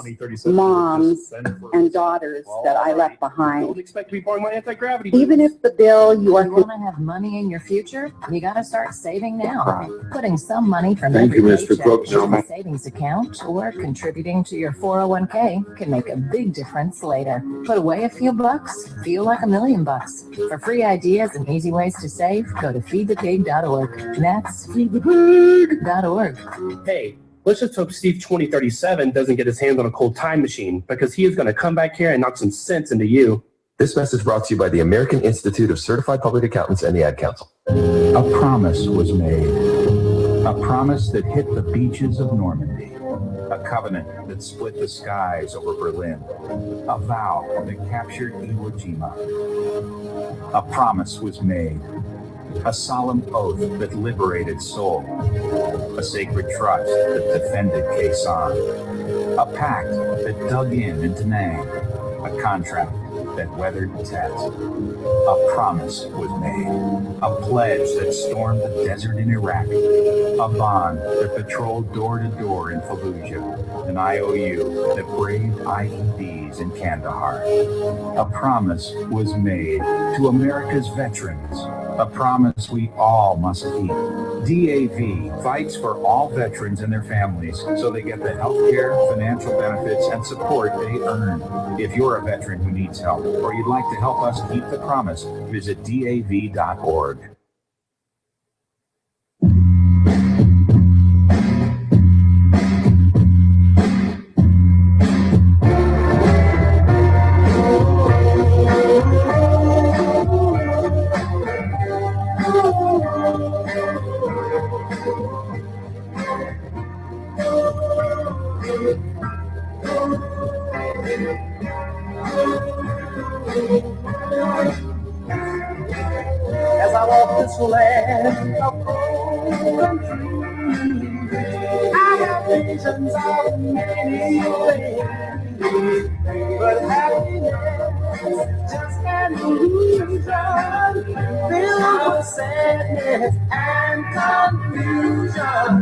moms, and daughters that I left behind. Don't expect to be born with anti-gravity. Even if the bill you are want to have money in your future, you got to start saving now. Putting some money from Thank every you, Mr. paycheck Cook. into a savings account or contributing to your 401k can make a big difference later. Put away a few bucks, feel like $1 million. For free ideas and easy ways to save, go to feedthepig.org. That's feedthepig.org. Hey, let's just hope Steve 2037 doesn't get his hands on a cold time machine, because he is going to come back here and knock some sense into you. This message brought to you by the American Institute of Certified Public Accountants and the Ad Council. A promise was made. A promise that hit the beaches of Normandy. A covenant that split the skies over Berlin. A vow that captured Iwo Jima. A promise was made. A solemn oath that liberated Seoul. A sacred trust that defended Quezon. A pact that dug into Nang. A contract that weathered the test. A promise was made. A pledge that stormed the desert in Iraq. A bond that patrolled door to door in Fallujah. An IOU that braved IEDs in Kandahar. A promise was made to America's veterans. A promise we all must keep. DAV fights for all veterans and their families so they get the health care, financial benefits, and support they earn. If you're a veteran who needs help or you'd like to help us keep the promise, visit DAV.org. As I walk this land of gold and free, I have visions of many things, but happiness is just an illusion, filled with sadness and confusion.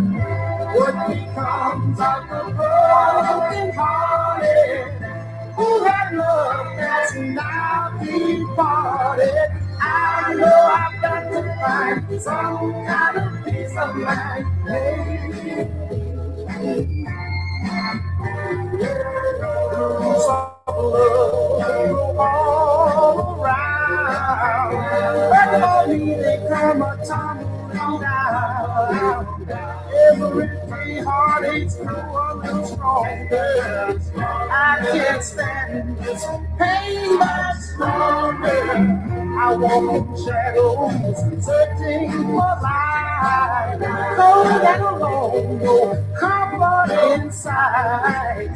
What becomes of the broken hearted? Who had love that's now departed? I know I've got to find some kind of peace of mind. Hey. All around, but for me they come a tumbling down. Every heartache's through a little stronger. I can't stand this pain much longer. I walk in shadows, searching for light. Cold and alone, no comfort inside.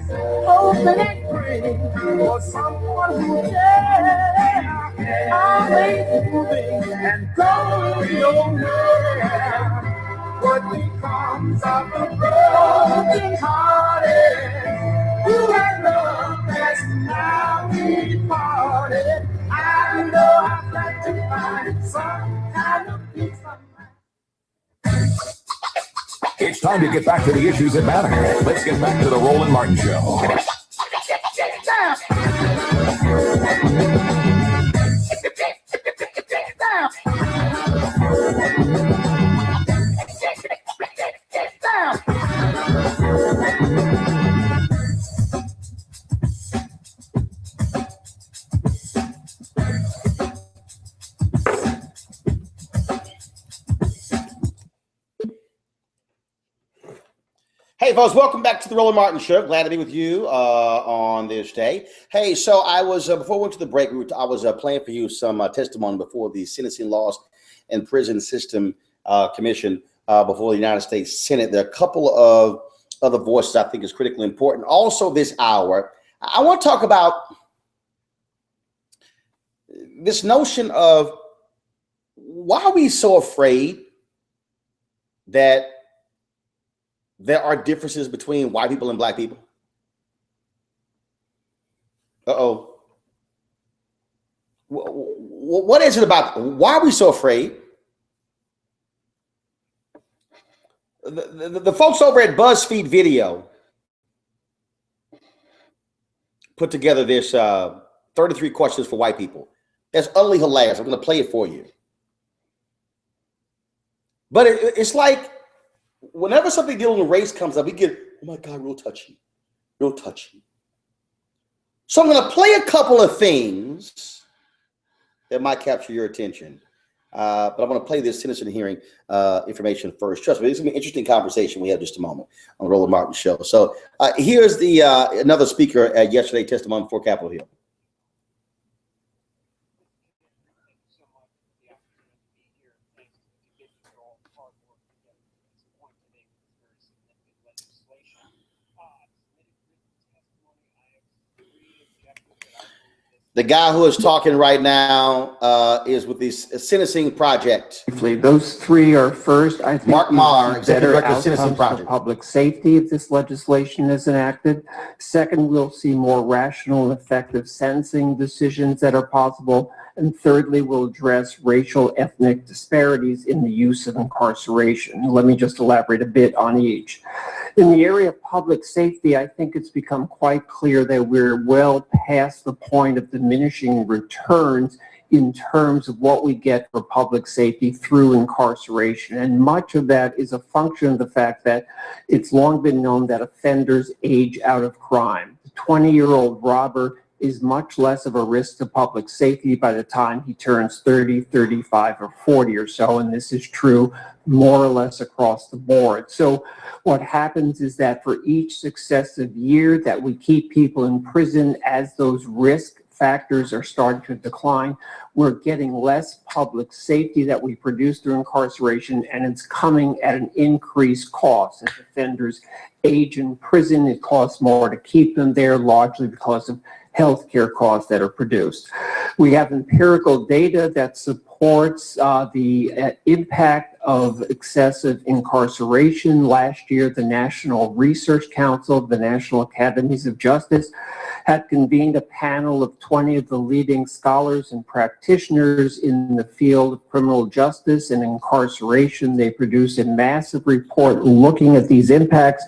Hoping and praying for someone who cares. Always moving and going nowhere. What becomes of the broken hearted? Who had love that's now departed? I know I've got to find some kind of peace of mind. It's time to get back to the issues that matter. Let's get back to the Roland Martin Show. Hey, folks, welcome back to the Roland Martin Show. Glad to be with you on this day. Hey, so I was, before we went to the break, I was playing for you some testimony before the Sentencing Laws and Prison System Commission before the United States Senate. There are a couple of other voices I think is critically important. Also this hour, I want to talk about this notion of why are we so afraid that there are differences between white people and black people? Uh-oh. What is it about? Why are we so afraid? The folks over at BuzzFeed Video put together this 33 questions for white people. That's utterly hilarious. I'm going to play it for you. But it's like, whenever something dealing with race comes up, we get, oh my God, real touchy, real touchy. So I'm going to play a couple of things that might capture your attention. But I'm going to play this sentencing hearing information first. Trust me, this is going to be an interesting conversation we have just a moment on the Roland Martin Show. So here's the another speaker at yesterday testimony before Capitol Hill. The guy who is talking right now is with the Sentencing Project. Those three are first, I think, Mark Marr, Executive Director of Sentencing outcomes Project. for public safety if this legislation is enacted. Second, we'll see more rational and effective sentencing decisions that are possible. And thirdly, we'll address racial ethnic disparities in the use of incarceration. Let me just elaborate a bit on each. In the area of public safety, I think it's become quite clear that we're well past the point of diminishing returns in terms of what we get for public safety through incarceration. And much of that is a function of the fact that it's long been known that offenders age out of crime. The 20-year-old robber is much less of a risk to public safety by the time he turns 30, 35, or 40 or so, and this is true more or less across the board. So what happens is that for each successive year that we keep people in prison, as those risk factors are starting to decline, we're getting less public safety that we produce through incarceration, and it's coming at an increased cost. As offenders age in prison, it costs more to keep them there, largely because of healthcare costs that are produced. We have empirical data that support reports the impact of excessive incarceration. Last year, the National Research Council of the National Academies of Justice had convened a panel of 20 of the leading scholars and practitioners in the field of criminal justice and incarceration. They produced a massive report looking at these impacts.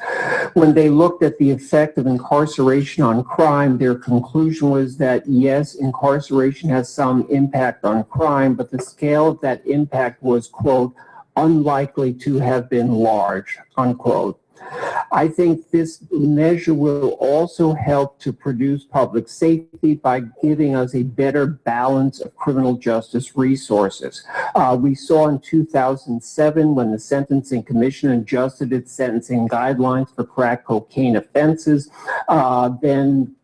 When they looked at the effect of incarceration on crime, their conclusion was that yes, incarceration has some impact on crime, but the scale of that impact was, quote, unlikely to have been large, unquote. I think this measure will also help to produce public safety by giving us a better balance of criminal justice resources. We saw in 2007 when the Sentencing Commission adjusted its sentencing guidelines for crack cocaine offenses, then